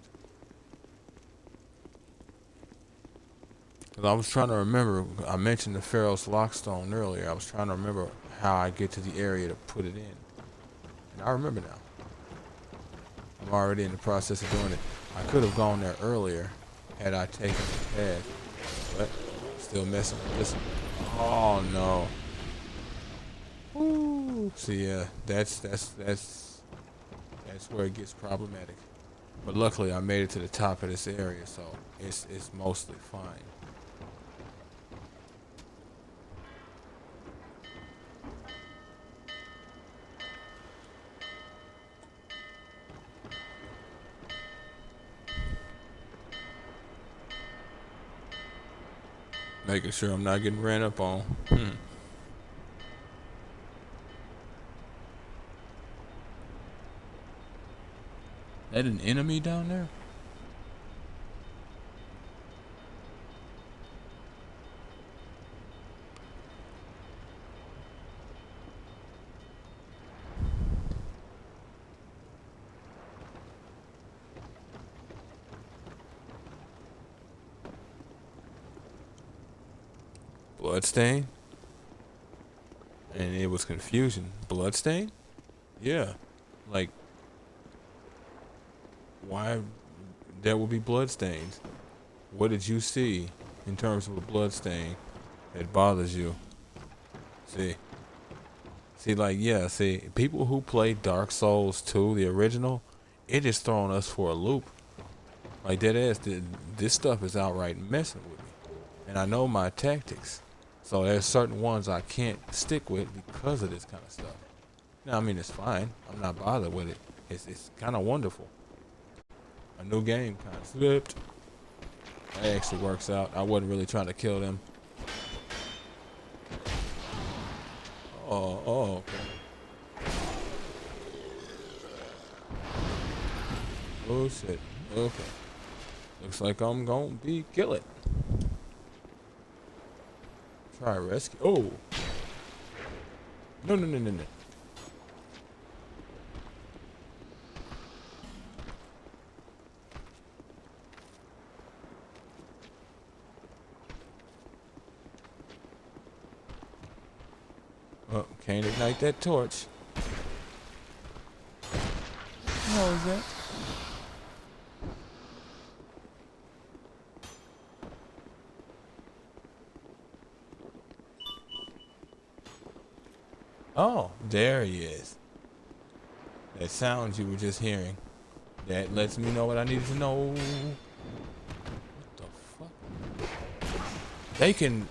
Because I was trying to remember, I mentioned the Pharaoh's Lockstone earlier. I was trying to remember how I get to the area to put it in. And I remember now. I'm already in the process of doing it. I could have gone there earlier had I taken the path. But still messing with this one. Oh no. Woo. See, yeah, that's where it gets problematic. But luckily I made it to the top of this area, so it's mostly fine. Making sure I'm not getting ran up on. That an enemy down there? Bloodstain? And it was confusion. Bloodstain? Yeah. Like, why there will be bloodstains? What did you see in terms of a bloodstain that bothers you? See, like, yeah, see, people who play Dark Souls 2, the original, it is throwing us for a loop. Like, that ass, this stuff is outright messing with me. And I know my tactics. So there's certain ones I can't stick with because of this kind of stuff. Now, I mean, it's fine. I'm not bothered with it. It's kind of wonderful. A new game kind of slipped. That actually works out. I wasn't really trying to kill them. Oh, okay. Oh, shit. Okay. Looks like I'm gonna be killing. Try rescue. Oh. No. Oh, can't ignite that torch. How is that? Oh, there he is. That sound you were just hearing. That lets me know what I needed to know. What the fuck? They can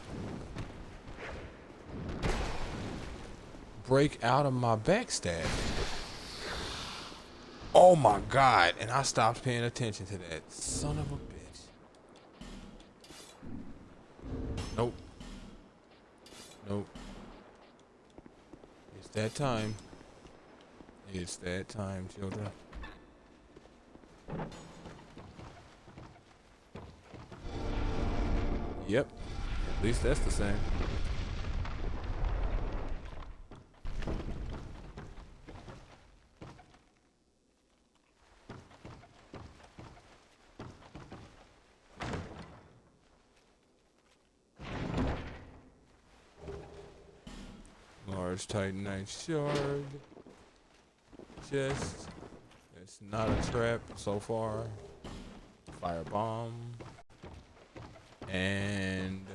break out of my backstab. Oh my god. And I stopped paying attention to that. Son of a bitch. Nope. It's that time. It's that time, children. Yep. At least that's the same. Large titanite shard. Chest. It's not a trap so far. Fire bomb. And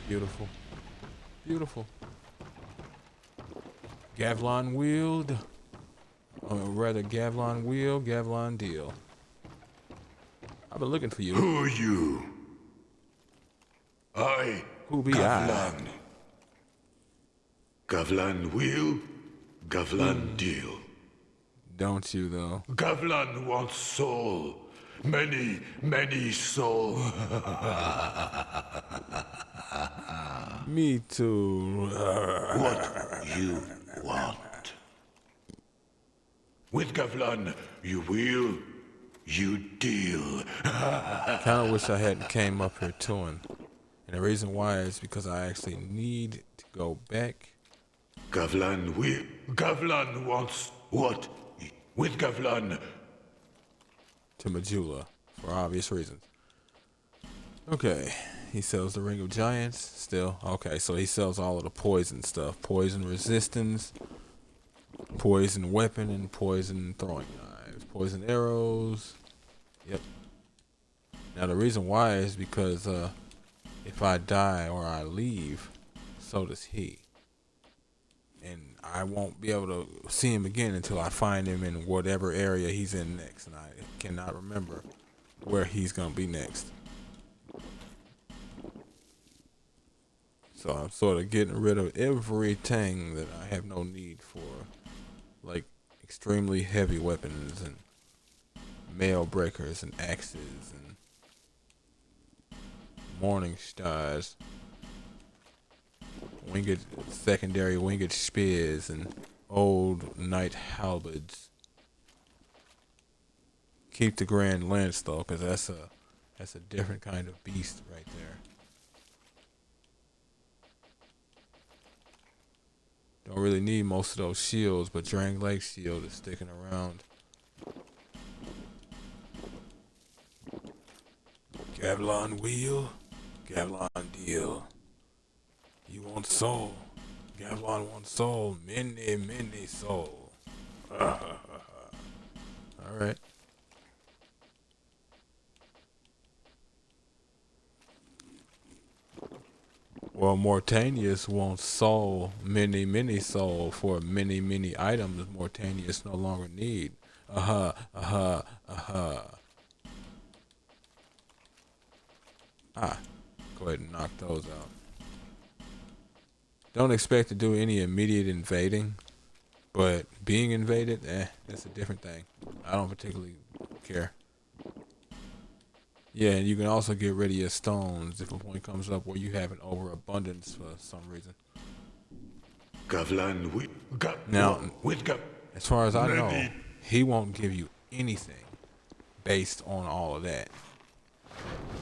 beautiful. Beautiful. Gavlon wield. Or rather Gavlon wheel, Gavlon deal. I've been looking for you. Who are you? I. Who be Gavlan. Gavlan wheel, Gavlan deal. Don't you though? Gavlan wants soul. Many, many soul. Me too. What you want? With Gavlan, you wheel, you deal. Kinda wish I hadn't came up here to him. And the reason why is because I actually need to go back. Gavlan wheel. Gavlan wants what? With Gavlan. To Majula, for obvious reasons. Okay, he sells the Ring of Giants still. Okay, so he sells all of the poison stuff. Poison resistance, poison weapon, and poison throwing knives. Poison arrows. Yep. Now the reason why is because if I die or I leave, so does he. And I won't be able to see him again until I find him in whatever area he's in next. And I cannot remember where he's going to be next. So I'm sort of getting rid of everything that I have no need for. Like extremely heavy weapons and mail breakers and axes and morning stars. Secondary winged spears and old knight halberds. Keep the grand lance though, cause that's a different kind of beast right there. Don't really need most of those shields, but Drang Lake shield is sticking around. Gavlon wheel, Gavlon deal. You want soul? Gavlon wants soul. Many soul. Alright. Well, Mortanius wants soul, many soul for many items Mortanius no longer need. Ah. Go ahead and knock those out. Don't expect to do any immediate invading, but being invaded, that's a different thing. I don't particularly care. Yeah, and you can also get rid of your stones if a point comes up where you have an overabundance for some reason. Now, as far as I know, he won't give you anything based on all of that.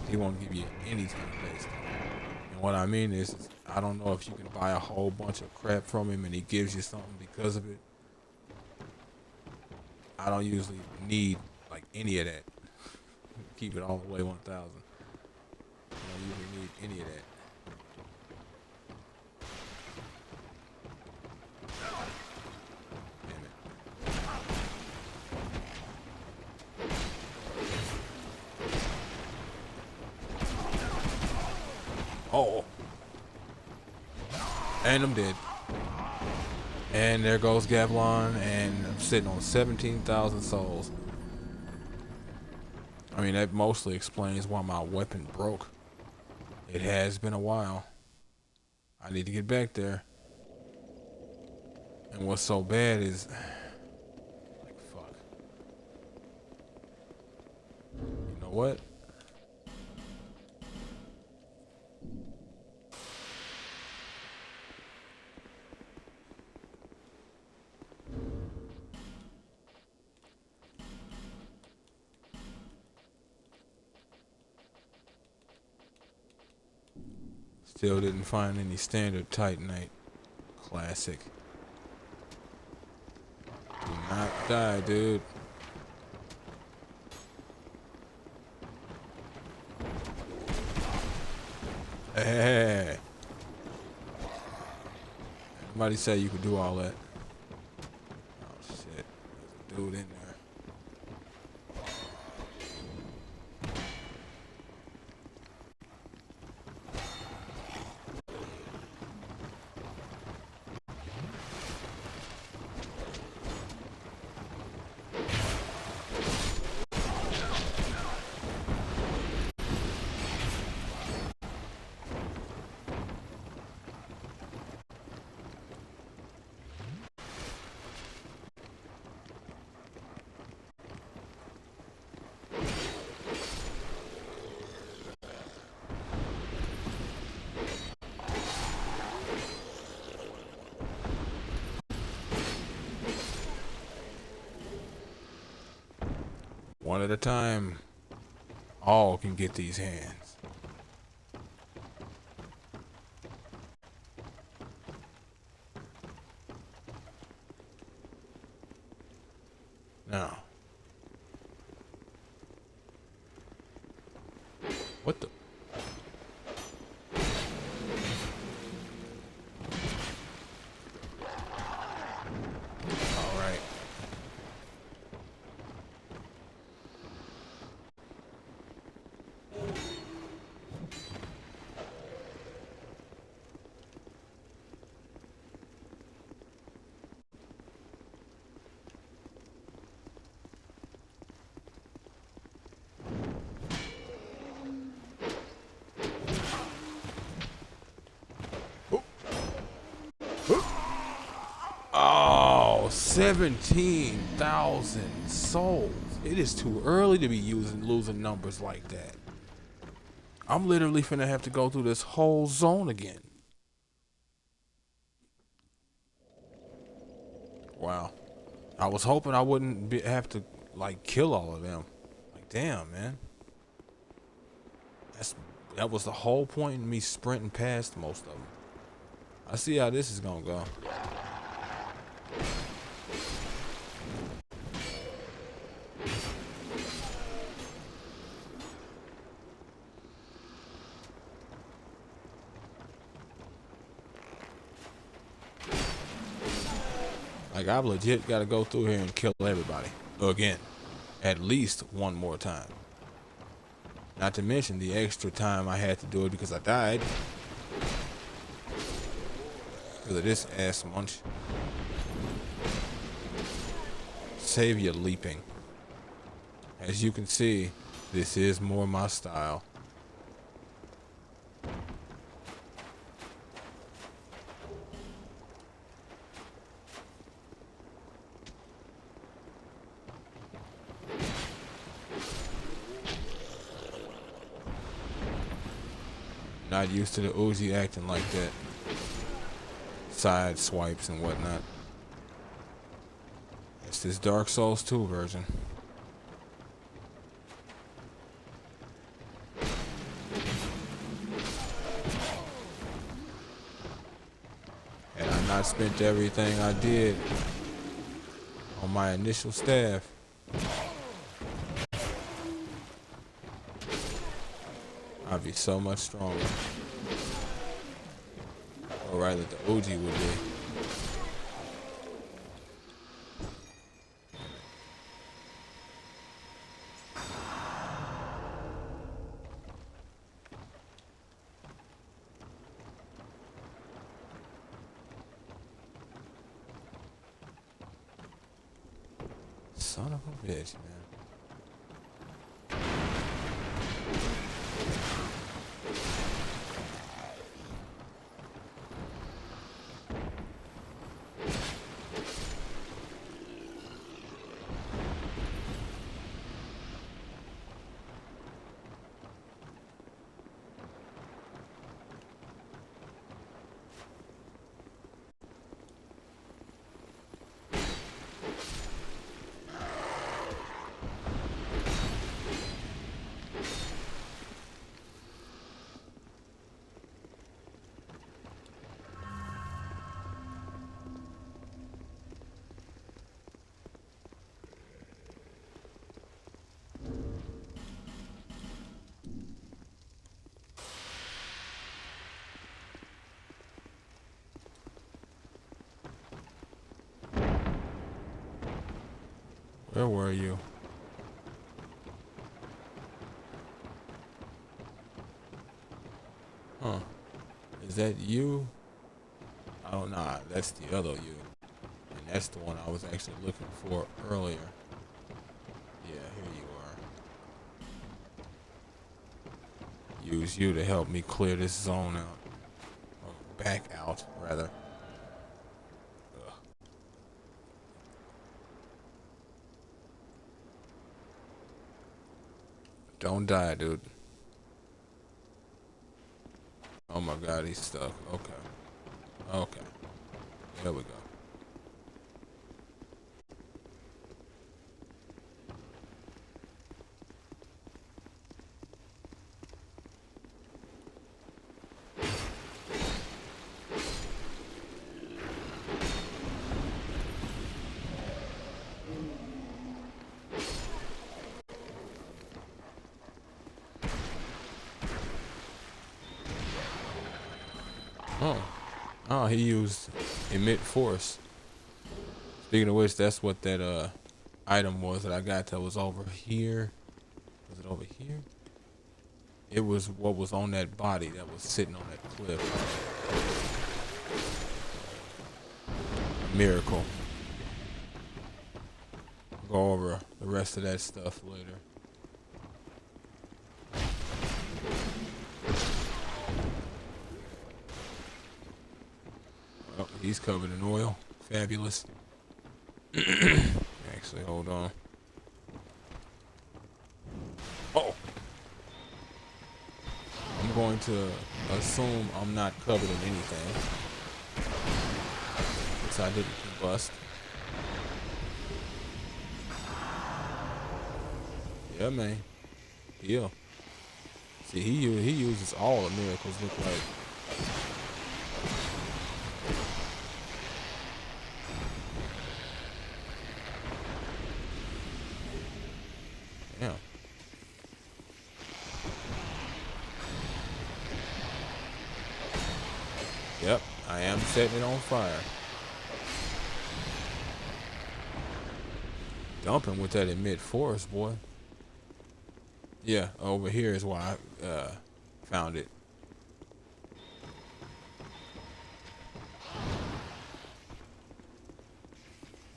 He won't give you anything based on it. And what I mean is, I don't know if you can buy a whole bunch of crap from him and he gives you something because of it. I don't usually need like any of that. Keep it all the way 1,000. I don't usually need any of that. Damn it. Oh. And I'm dead. And there goes Gavlon, and I'm sitting on 17,000 souls. I mean, that mostly explains why my weapon broke. It has been a while. I need to get back there. And what's so bad is, like, fuck. You know what? Still didn't find any standard Titanite. Classic. Do not die, dude. Hey. Somebody say you could do all that. Oh shit. There's a dude in there. One at a time. All can get these hands. Now. What the? All right. Oh, 17,000 souls. It is too early to be losing numbers like that. I'm literally finna have to go through this whole zone again. Wow. I was hoping I wouldn't have to like kill all of them. Like, damn, man. That was the whole point in me sprinting past most of them. I see how this is gonna go. Like, I've legit got to go through here and kill everybody again, at least one more time. Not to mention the extra time I had to do it because I died because of this ass munch. Save your leaping. As you can see, this is more my style. Not used to the Uzi acting like that. Side swipes and whatnot. It's this Dark Souls 2 version. Had I not spent everything I did on my initial staff, I'd be so much stronger. Or rather, the Uzi would be. Son of a bitch, man. Where were you? Huh. Is that you? Oh, nah, that's the other you. And that's the one I was actually looking for earlier. Yeah, here you are. Use you to help me clear this zone out. Or back out, rather. Ugh. Don't die, dude. Oh my god, he's stuck. Okay. Okay. There we go. Oh. Oh, he used emit force. Speaking of which, that's what that item was that I got that was over here. Was it over here? It was what was on that body that was sitting on that cliff. A miracle. Go over the rest of that stuff later. Oh, he's covered in oil. Fabulous. Actually, hold on. Oh! I'm going to assume I'm not covered in anything. Since I didn't combust. Yeah, man. Yeah. See, he uses all the miracles, look like. Yeah. Yep, I am setting it on fire. Dumping with that in mid-forest, boy. Yeah, over here is why I found it.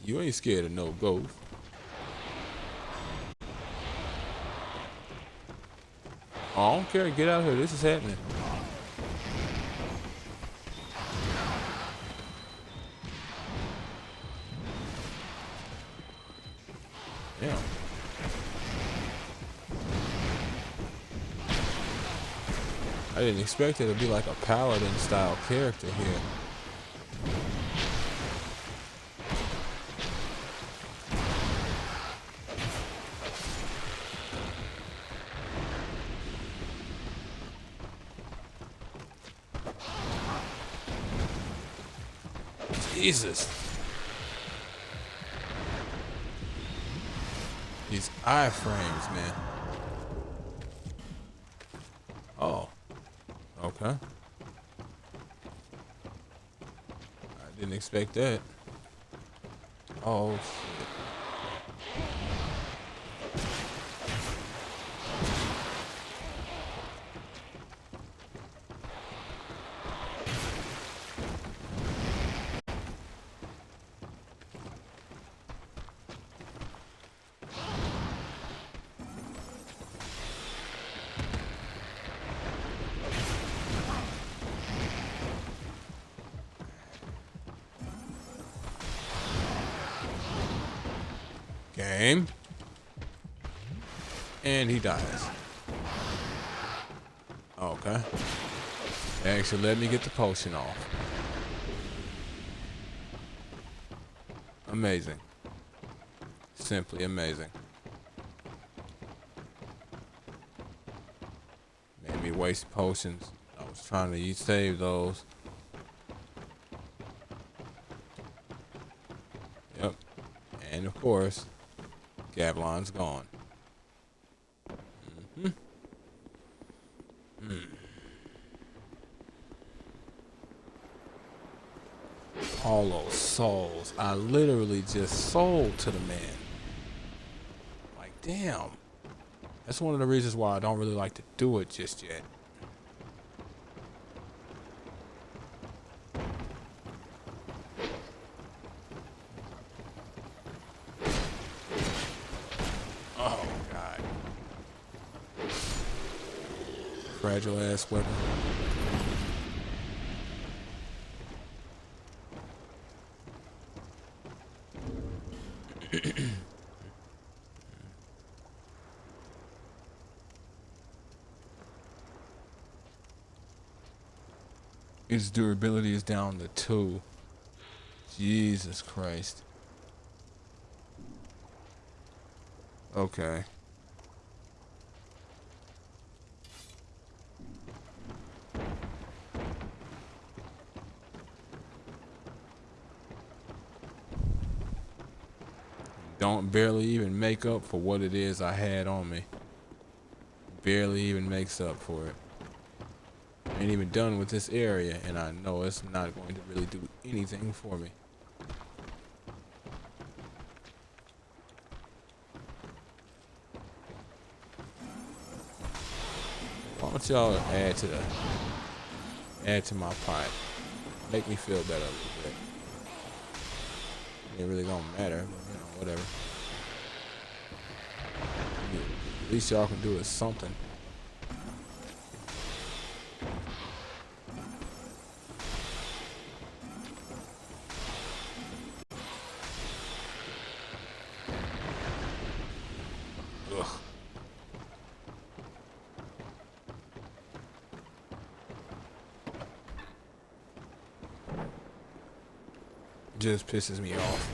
You ain't scared of no ghost. Oh, I don't care. Get out of here. This is happening. Damn. I didn't expect it to be like a paladin style character here. Jesus. These iframes, man. Oh. Okay. I didn't expect that. Oh, shit. Game. And he dies. Okay. Actually, let me get the potion off. Amazing. Simply amazing. Made me waste potions. I was trying to save those. Yep. And of course, Gavlon's gone. All those souls. I literally just sold to the man. Like, damn. That's one of the reasons why I don't really like to do it just yet. Oh, God. Fragile ass weapon. Its durability is down to 2. Jesus Christ. Okay. Don't barely even make up for what it is I had on me. Barely even makes up for it. Ain't even done with this area, and I know it's not going to really do anything for me. Why don't y'all add to my pipe? Make me feel better a little bit. It really don't matter, but, you know, whatever. At least y'all can do is something. Ugh. Just pisses me off.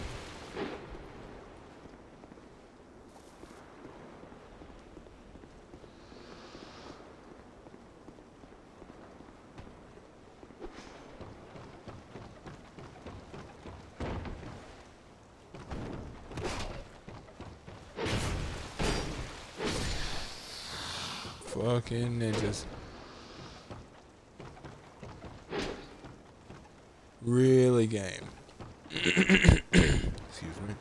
Fucking ninjas. Really, game. Excuse me.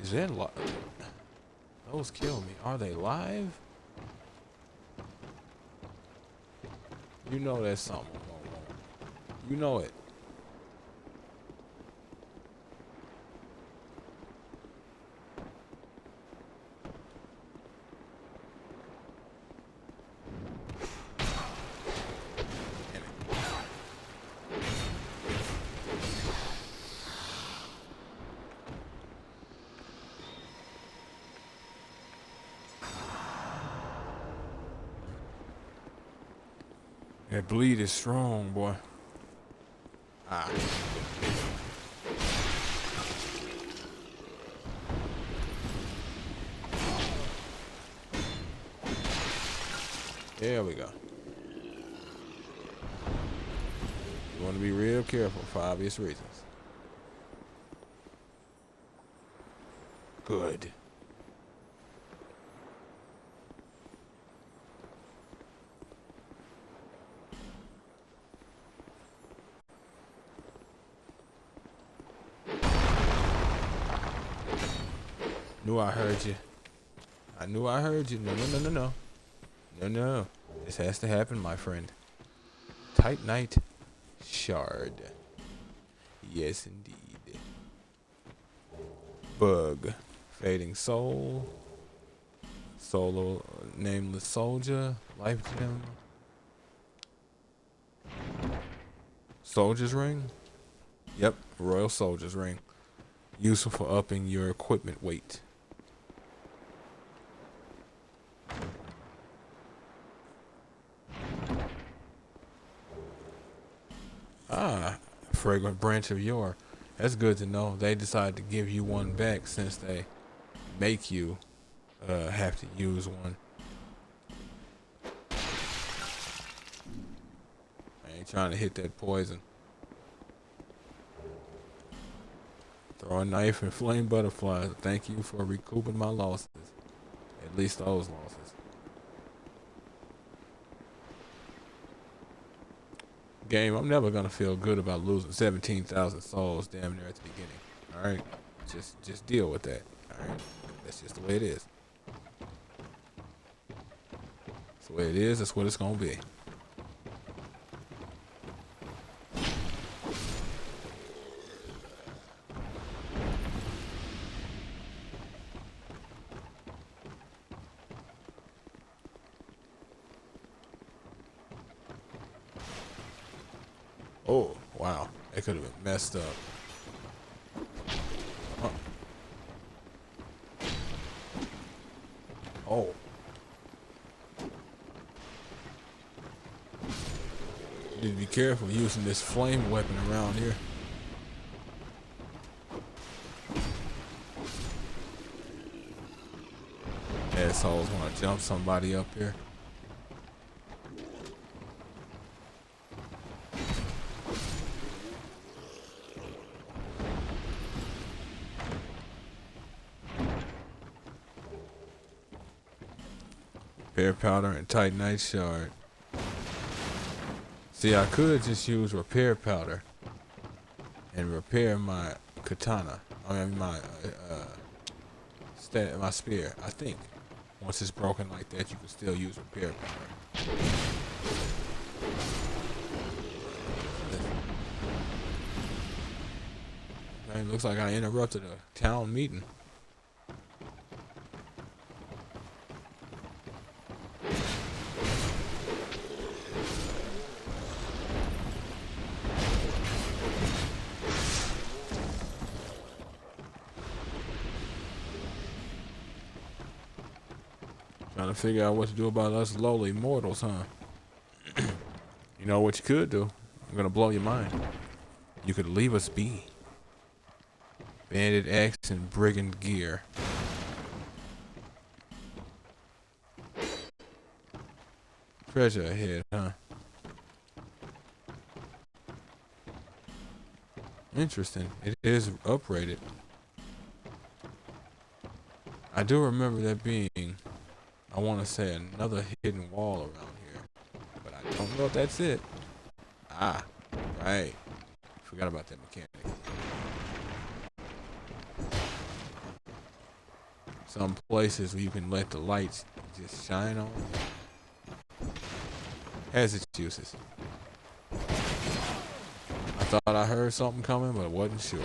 Is that those kill me? Are they live? You know that's something going on. You know it. That bleed is strong, boy. Ah. There we go. You want to be real careful for obvious reasons. Good. Knew I heard you. I knew I heard you. No, no, no, no, no. No, no. This has to happen, my friend. Titanite shard. Yes, indeed. Bug. Fading soul. Solo. Nameless soldier. Life gem. Soldier's ring. Yep. Royal soldier's ring. Useful for upping your equipment weight. Ah, fragrant branch of yore. That's good to know. They decided to give you one back since they make you have to use one. I ain't trying to hit that poison. Throw a knife and flame butterflies. Thank you for recouping my losses. At least those losses. Game, I'm never gonna feel good about losing 17,000 souls damn near at the beginning. Alright? Just deal with that. Alright? That's just the way it is. That's the way it is, that's what it's gonna be. Oh, wow. That could have been messed up. Huh. Oh. You need to be careful using this flame weapon around here. Assholes want to jump somebody up here. Repair powder and titanite shard. See, I could just use repair powder and repair my katana. I mean, my my spear. I think once it's broken like that, you can still use repair powder. Man, looks like I interrupted a town meeting. Trying to figure out what to do about us lowly mortals, huh? You know what you could do? I'm gonna blow your mind. You could leave us be. Bandit axe and brigand gear. Treasure ahead, huh? Interesting. It is uprated. I do remember that being, I want to say, another hidden wall around here. But I don't know if that's it. Ah, right. Forgot about that mechanic. some places where you can let the lights just shine on. Has its uses. I thought I heard something coming, but I wasn't sure.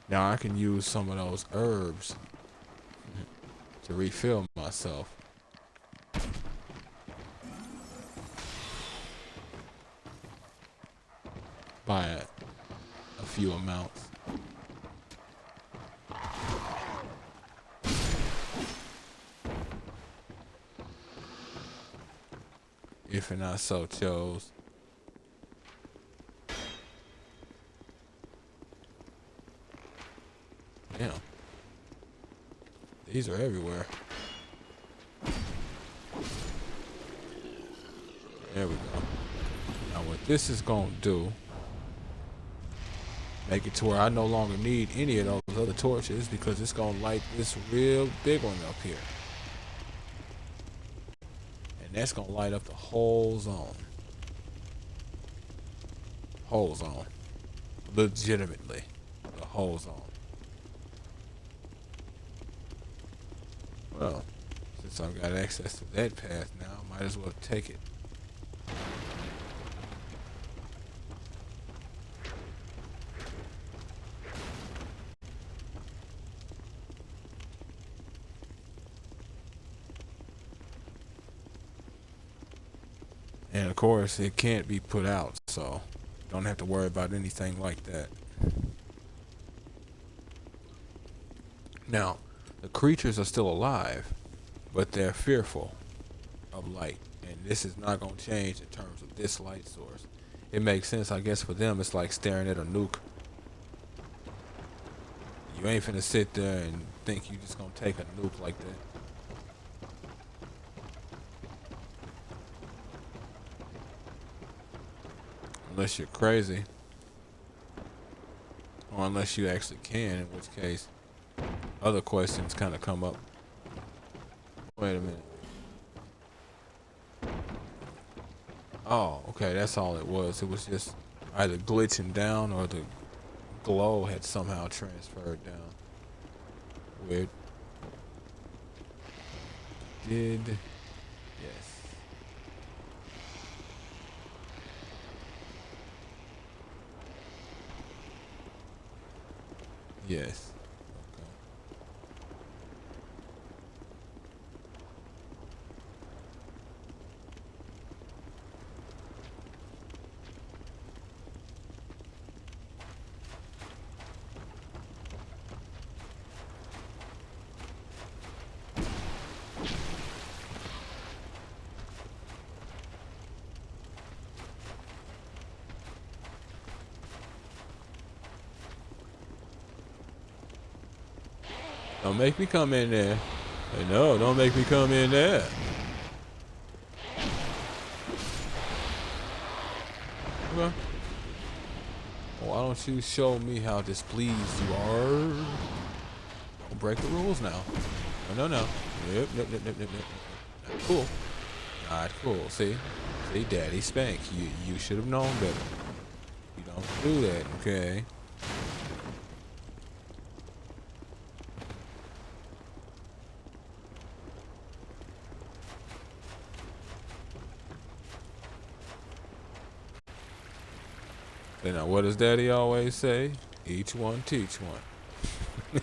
Now I can use some of those herbs to refill myself. By a few amounts. If and I so chose. Damn. These are everywhere. There we go. Now what this is gonna do, make it to where I no longer need any of those other torches because it's gonna light this real big one up here. And that's gonna light up the whole zone. Whole zone. Legitimately. The whole zone. Well, since I've got access to that path now, I might as well take it. And of course, it can't be put out, so don't have to worry about anything like that. Now, the creatures are still alive, but they're fearful of light. And this is not going to change in terms of this light source. It makes sense, I guess, for them. It's like staring at a nuke. You ain't finna sit there and think you just going to take a nuke like that. Unless you're crazy. Or unless you actually can, in which case other questions kind of come up. Wait a minute. Oh, okay, that's all it was. It was just either glitching down or the glow had somehow transferred down. Weird. Yes. Yes. Okay. Don't make me come in there. Hey, no, don't make me come in there. Okay. Well, why don't you show me how displeased you are? Don't break the rules now. No, no, no. Yep. Not cool. Not cool. See, Daddy spank. You should have known better. You don't do that, okay? Now, what does Daddy always say? Each one teach one.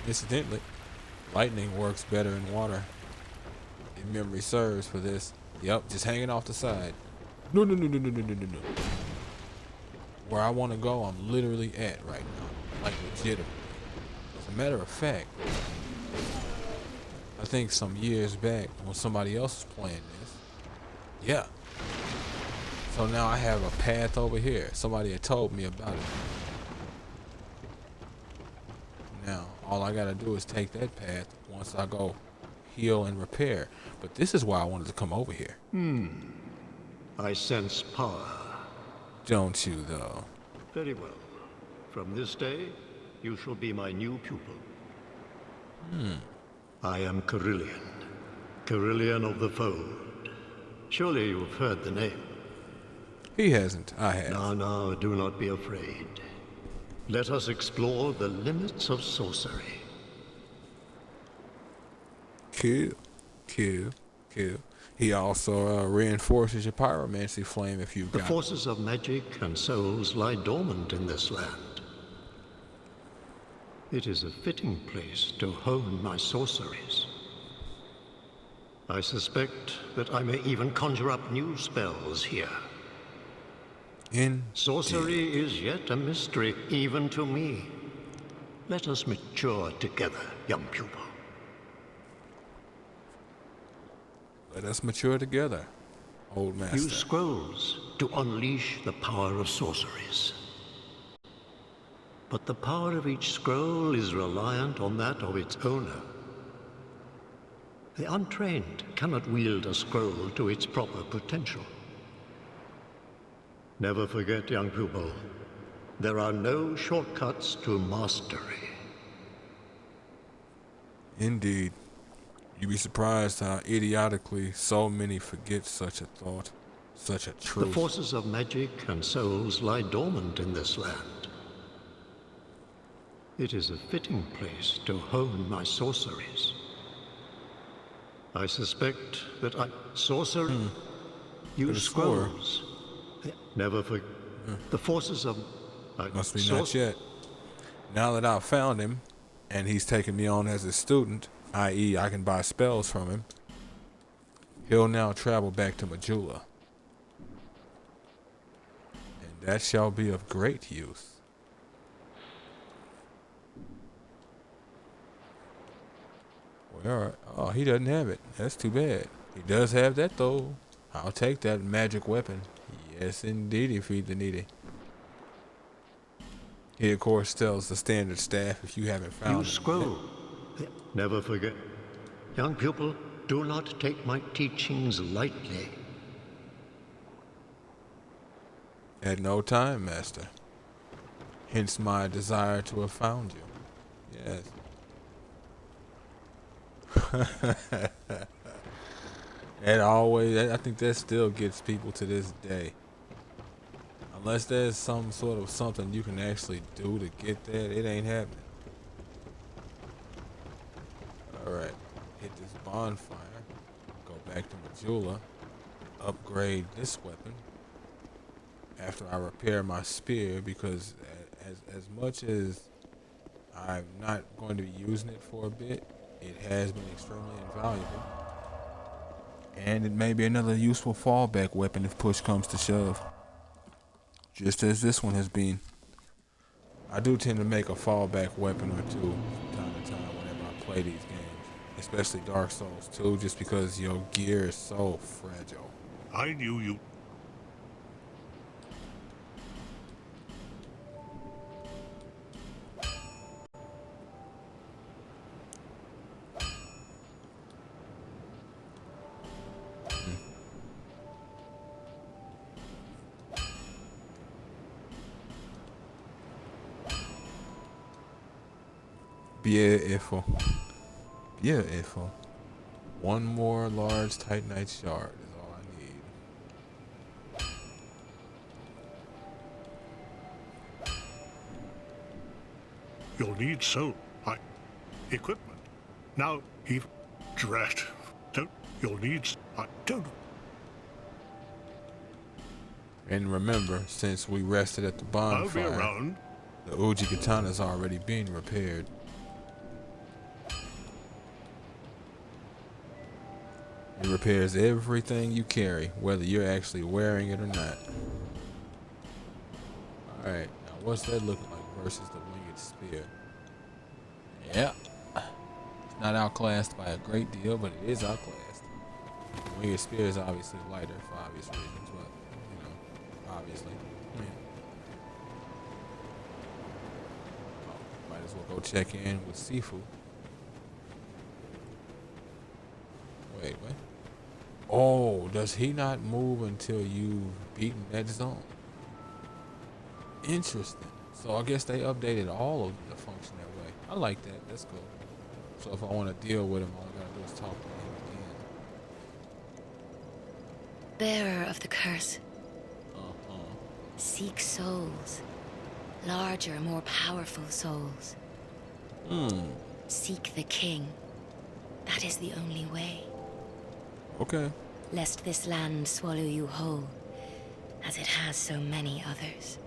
Incidentally, lightning works better in water. If memory serves for this. Yep, just hanging off the side. No. Where I want to go, I'm literally at right now. Like, legitimately. As a matter of fact, I think some years back when somebody else was playing this. Yeah. So now I have a path over here. Somebody had told me about it. Now, all I gotta do is take that path once I go heal and repair. But this is why I wanted to come over here. I sense power. Don't you, though? Very well. From this day, you shall be my new pupil. I am Carillion. Carillion of the Fold. Surely you've heard the name. He hasn't. I have. Now, do not be afraid. Let us explore the limits of sorcery. Kill. He also reinforces your pyromancy flame if you've The got it. forces of magic and souls lie dormant in this land. It is a fitting place to hone my sorceries. I suspect that I may even conjure up new spells here. Sorcery is yet a mystery, even to me. Let us mature together, young pupil. Let us mature together, old master. Use scrolls to unleash the power of sorceries. But the power of each scroll is reliant on that of its owner. The untrained cannot wield a scroll to its proper potential. Never forget, young pupil, there are no shortcuts to mastery. Indeed. You'd be surprised how idiotically so many forget such a thought, such a truth. The forces of magic and souls lie dormant in this land. It is a fitting place to hone my sorceries. I suspect that sorcery... Use scrolls. Never forget. The forces of... Must be not yet. Now that I've found him, and he's taken me on as a student, i.e. I can buy spells from him, he'll now travel back to Majula. And that shall be of great use. Well, alright. Oh, he doesn't have it. That's too bad. He does have that, though. I'll take that magic weapon. Yes, indeedy, feed the needy. He, of course, tells the standard staff if you haven't found Use it. scroll. Never forget. Young pupil, do not take my teachings lightly. At no time, master. Hence my desire to have found you. Yes. I think that still gets people to this day. Unless there's some sort of something you can actually do to get that, it ain't happening. Alright, hit this bonfire, go back to Majula, upgrade this weapon after I repair my spear, because as much as I'm not going to be using it for a bit, it has been extremely invaluable. And it may be another useful fallback weapon if push comes to shove. Just as this one has been. I do tend to make a fallback weapon or two from time to time whenever I play these games. Especially Dark Souls 2, just because your gear is so fragile. I knew you. Beautiful. Beautiful. One more large Titanite shard is all I need. You'll need equipment. Now, drat. You'll need, don't. And remember, since we rested at the bonfire, I'll be around. the Uji Katana is already being repaired. It repairs everything you carry, whether you're actually wearing it or not. Alright, now what's that looking like versus the winged spear? Yeah. It's not outclassed by a great deal, but it is outclassed. The winged spear is obviously lighter for obvious reasons, but, you know, obviously. Yeah. Oh, might as well go check in with Sifu. Wait, what? Oh, does he not move until you've beaten that zone? Interesting. So I guess they updated all of the function that way. I like that. That's cool. So if I want to deal with him, all I gotta do is talk to him again. Bearer of the curse. Uh-huh. Seek souls. Larger, more powerful souls. Seek the king. That is the only way. Okay. Lest this land swallow you whole, as it has so many others.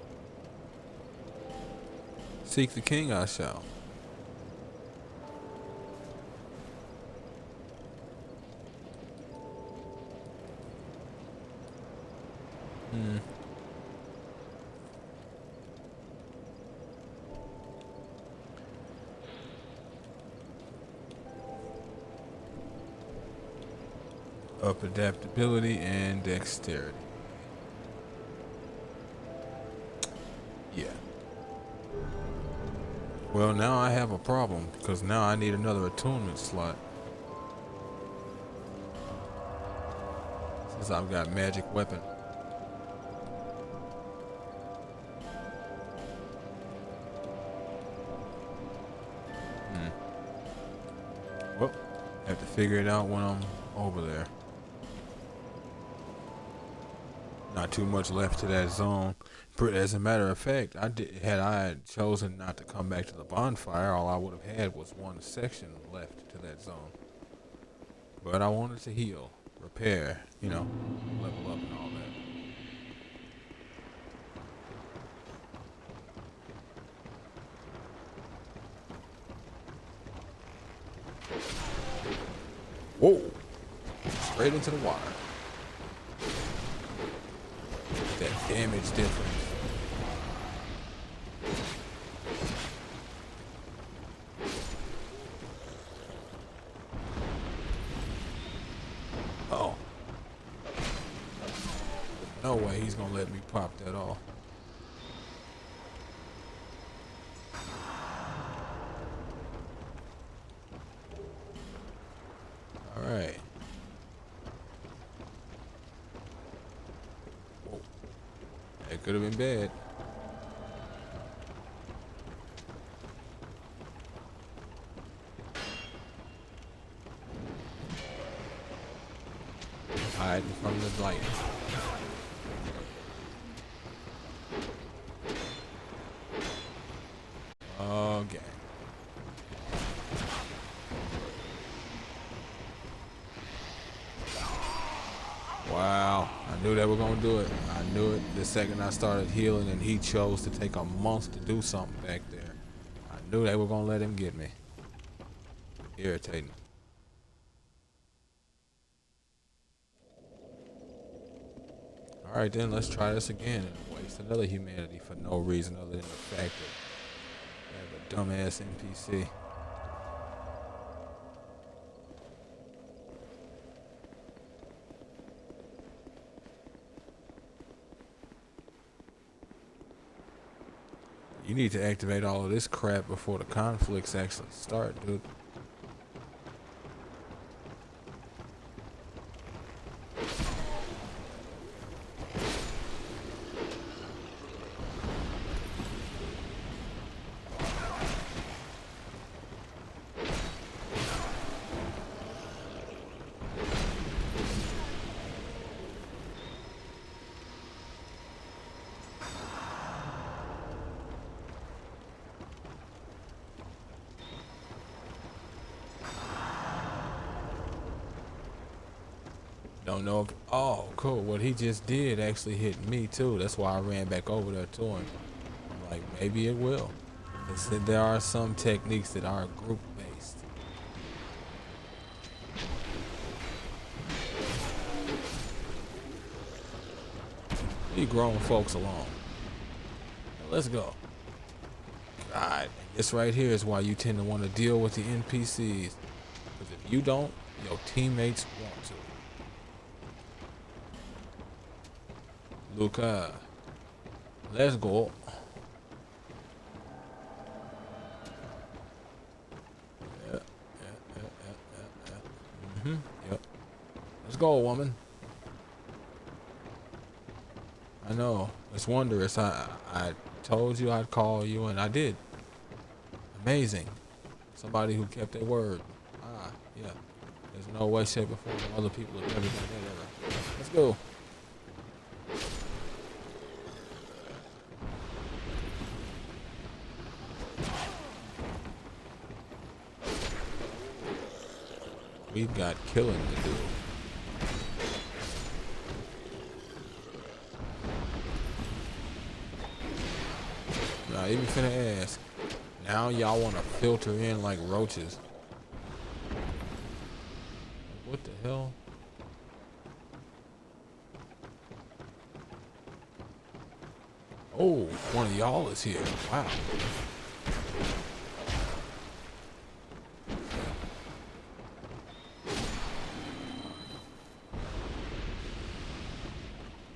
Seek the king I shall. Up adaptability and dexterity. Yeah. Well, now I have a problem because now I need another attunement slot. Since I've got magic weapon. Well, I have to figure it out when I'm over there. Not too much left to that zone. As a matter of fact, had I chosen not to come back to the bonfire, all I would have had was one section left to that zone. But I wanted to heal, repair, level up and all that. Whoa! Straight into the water. That damage difference. Oh. No way he's gonna let me pop that off. Alright. Whoa. That could have been bad. Hiding from the light. Okay. Wow, I knew they were gonna do it. I knew it the second I started healing and he chose to take a month to do something back there. I knew they were gonna let him get me. Irritating. Alright then, let's try this again and waste another humanity for no reason other than the fact that I have a dumbass NPC. You need to activate all of this crap before the conflicts actually start, dude. Don't know if, oh, cool. What he just did actually hit me too. That's why I ran back over there to him. I'm like, maybe it will. They said there are some techniques that are group based. Leave grown folks alone. Let's go. God, this right here is why you tend to want to deal with the NPCs. Because if you don't, your teammates want to. Luca, let's go. Yeah. Yep. Let's go, woman. I know. It's wondrous. I told you I'd call you, and I did. Amazing. Somebody who kept their word. Ah, yeah. There's no way, shape, or form other people have ever done that ever. Let's go. We've got killing to do. Now, even finna ask. Now y'all want to filter in like roaches. What the hell? Oh, one of y'all is here. Wow.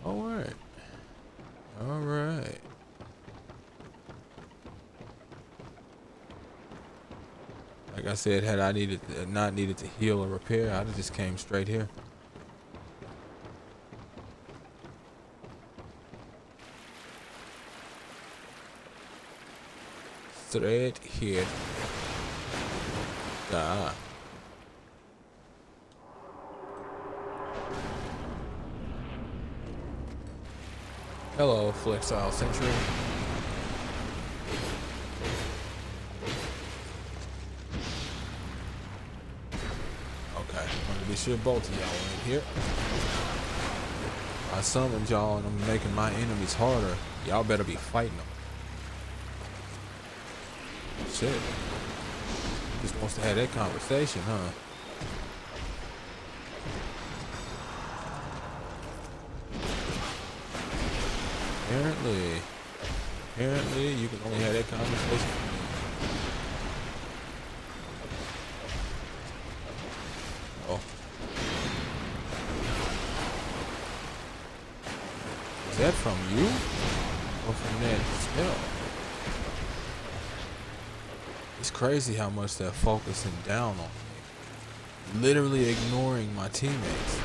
All right. All right. Like I said, had I not needed to heal or repair, I'd have just came straight here. Straight here. Ah. Hello, Flexile Sentry. Okay, want to be sure both of y'all are in here. I summoned y'all and I'm making my enemies harder. Y'all better be fighting them. Shit. He just wants to have that conversation, huh? Apparently, you can only have that conversation. Oh. Is that from you? Or from that spell? It's crazy how much they're focusing down on me. Literally ignoring my teammates.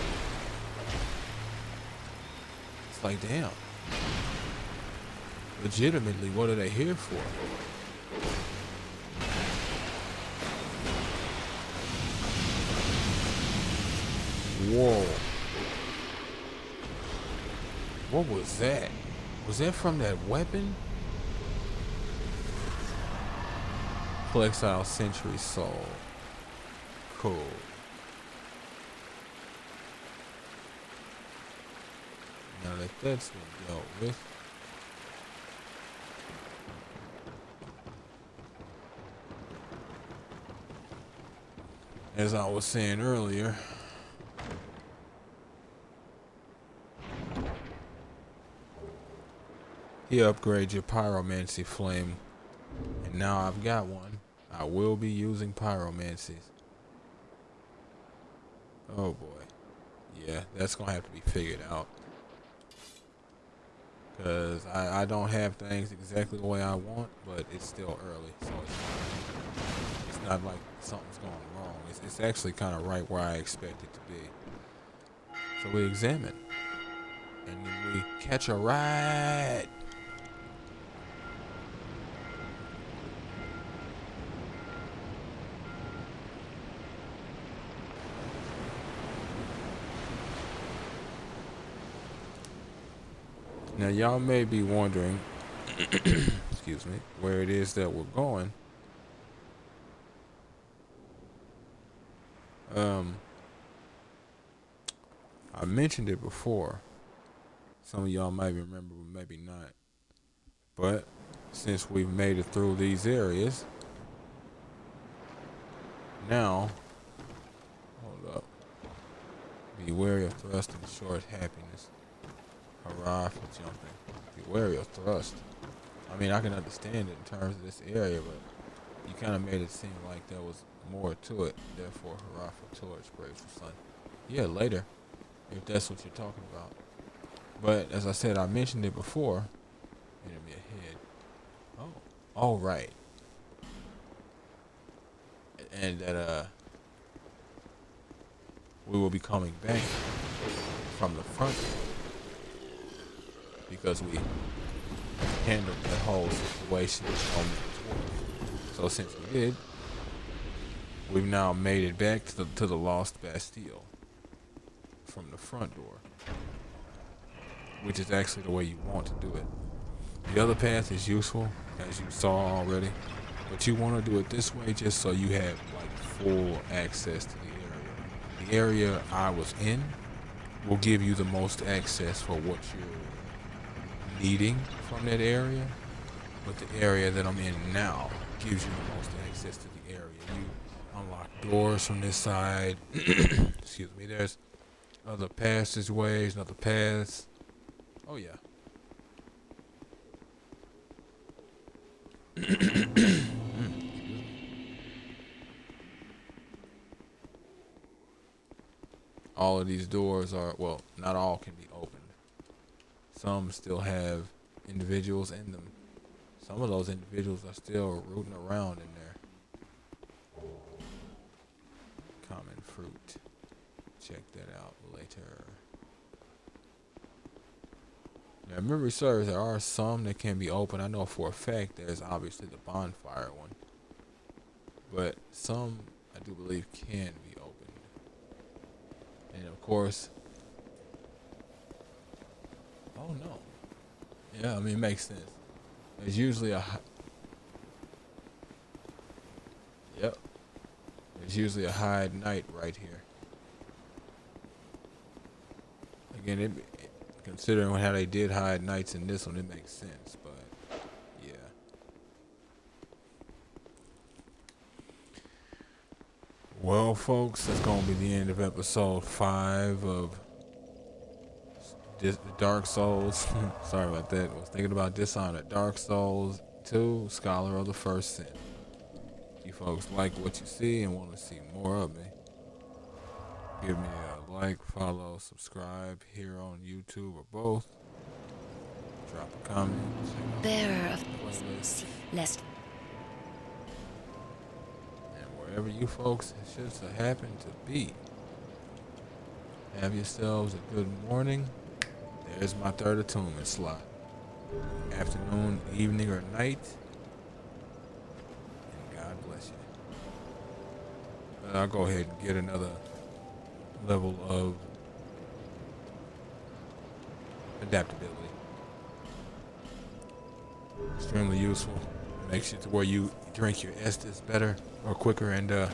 It's like, damn. Legitimately, what are they here for? Whoa. What was that? Was that from that weapon? Flexile Sentry Soul. Cool. Now that that's been dealt with. As I was saying earlier, he upgrades your pyromancy flame, and now I've got one. I will be using pyromancies. Oh boy. Yeah, that's gonna have to be figured out. Because I don't have things exactly the way I want, but it's still early, so it's not like something's going wrong. It's actually kind of right where I expect it to be. So we examine, and then we catch a ride. Now y'all may be wondering, excuse me, where it is that we're going. I mentioned it before. Some of y'all might remember, but maybe not. But since we've made it through these areas, now, hold up. Be wary of thrust and short happiness. Hurrah for jumping. Be wary of thrust. I mean, I can understand it in terms of this area, but you kind of made it seem like there was more to it. Therefore, hurrah for torch, brave for sun. Yeah, later, if that's what you're talking about. But as I said, I mentioned it before. Enemy ahead. Oh, all right. And that we will be coming back from the front. because we handled that whole situation on Warf. So since we did, we've now made it back to the Lost Bastille from the front door, which is actually the way you want to do it. The other path is useful, as you saw already, but you want to do it this way just so you have like full access to the area. The area I was in will give you the most access for what you're needing from that area, but the area that I'm in now gives you the most access to the area. You unlock doors from this side. Excuse me. There's other passageways and other paths. Oh yeah. All of these doors are, well, not all can be opened. Some still have individuals in them. Some of those individuals are still rooting around in there. Common fruit. Check that out later. Now, memory serves, there are some that can be open. I know for a fact there's obviously the bonfire one. But some, I do believe, can be opened. And of course, oh no. Yeah, I mean, it makes sense. There's usually yep. There's usually a hide night right here. Again, considering how they did hide nights in this one, it makes sense, but yeah. Well, folks, that's going to be the end of episode 5 of Dark Souls. Sorry about that. I was thinking about Dishonored. Dark Souls 2, Scholar of the First Sin. If you folks like what you see and want to see more of me, give me a like, follow, subscribe here on YouTube or both. Drop a comment. Bearer of lest. And wherever you folks should happen to be, have yourselves a good morning. There's my third attunement slot. Afternoon, evening, or night. And God bless you. But I'll go ahead and get another level of adaptability. Extremely useful. Makes it to where you drink your Estus better or quicker, and you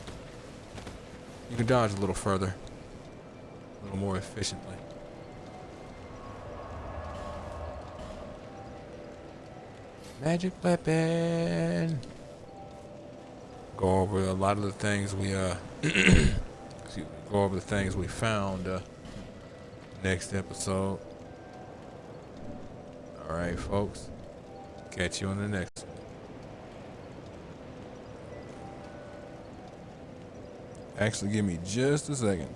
can dodge a little further, a little more efficiently. Magic weapon. Go over a lot of the things we excuse me, go over the things we found next episode. Alright, folks. Catch you on the next one. Actually, give me just a second.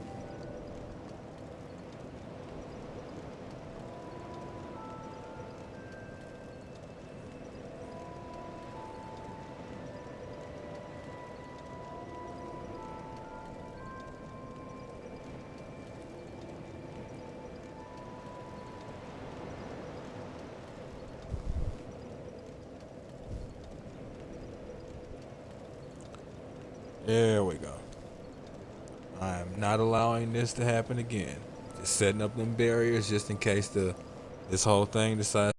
There we go. I am not allowing this to happen again. Just setting up them barriers just in case this whole thing decides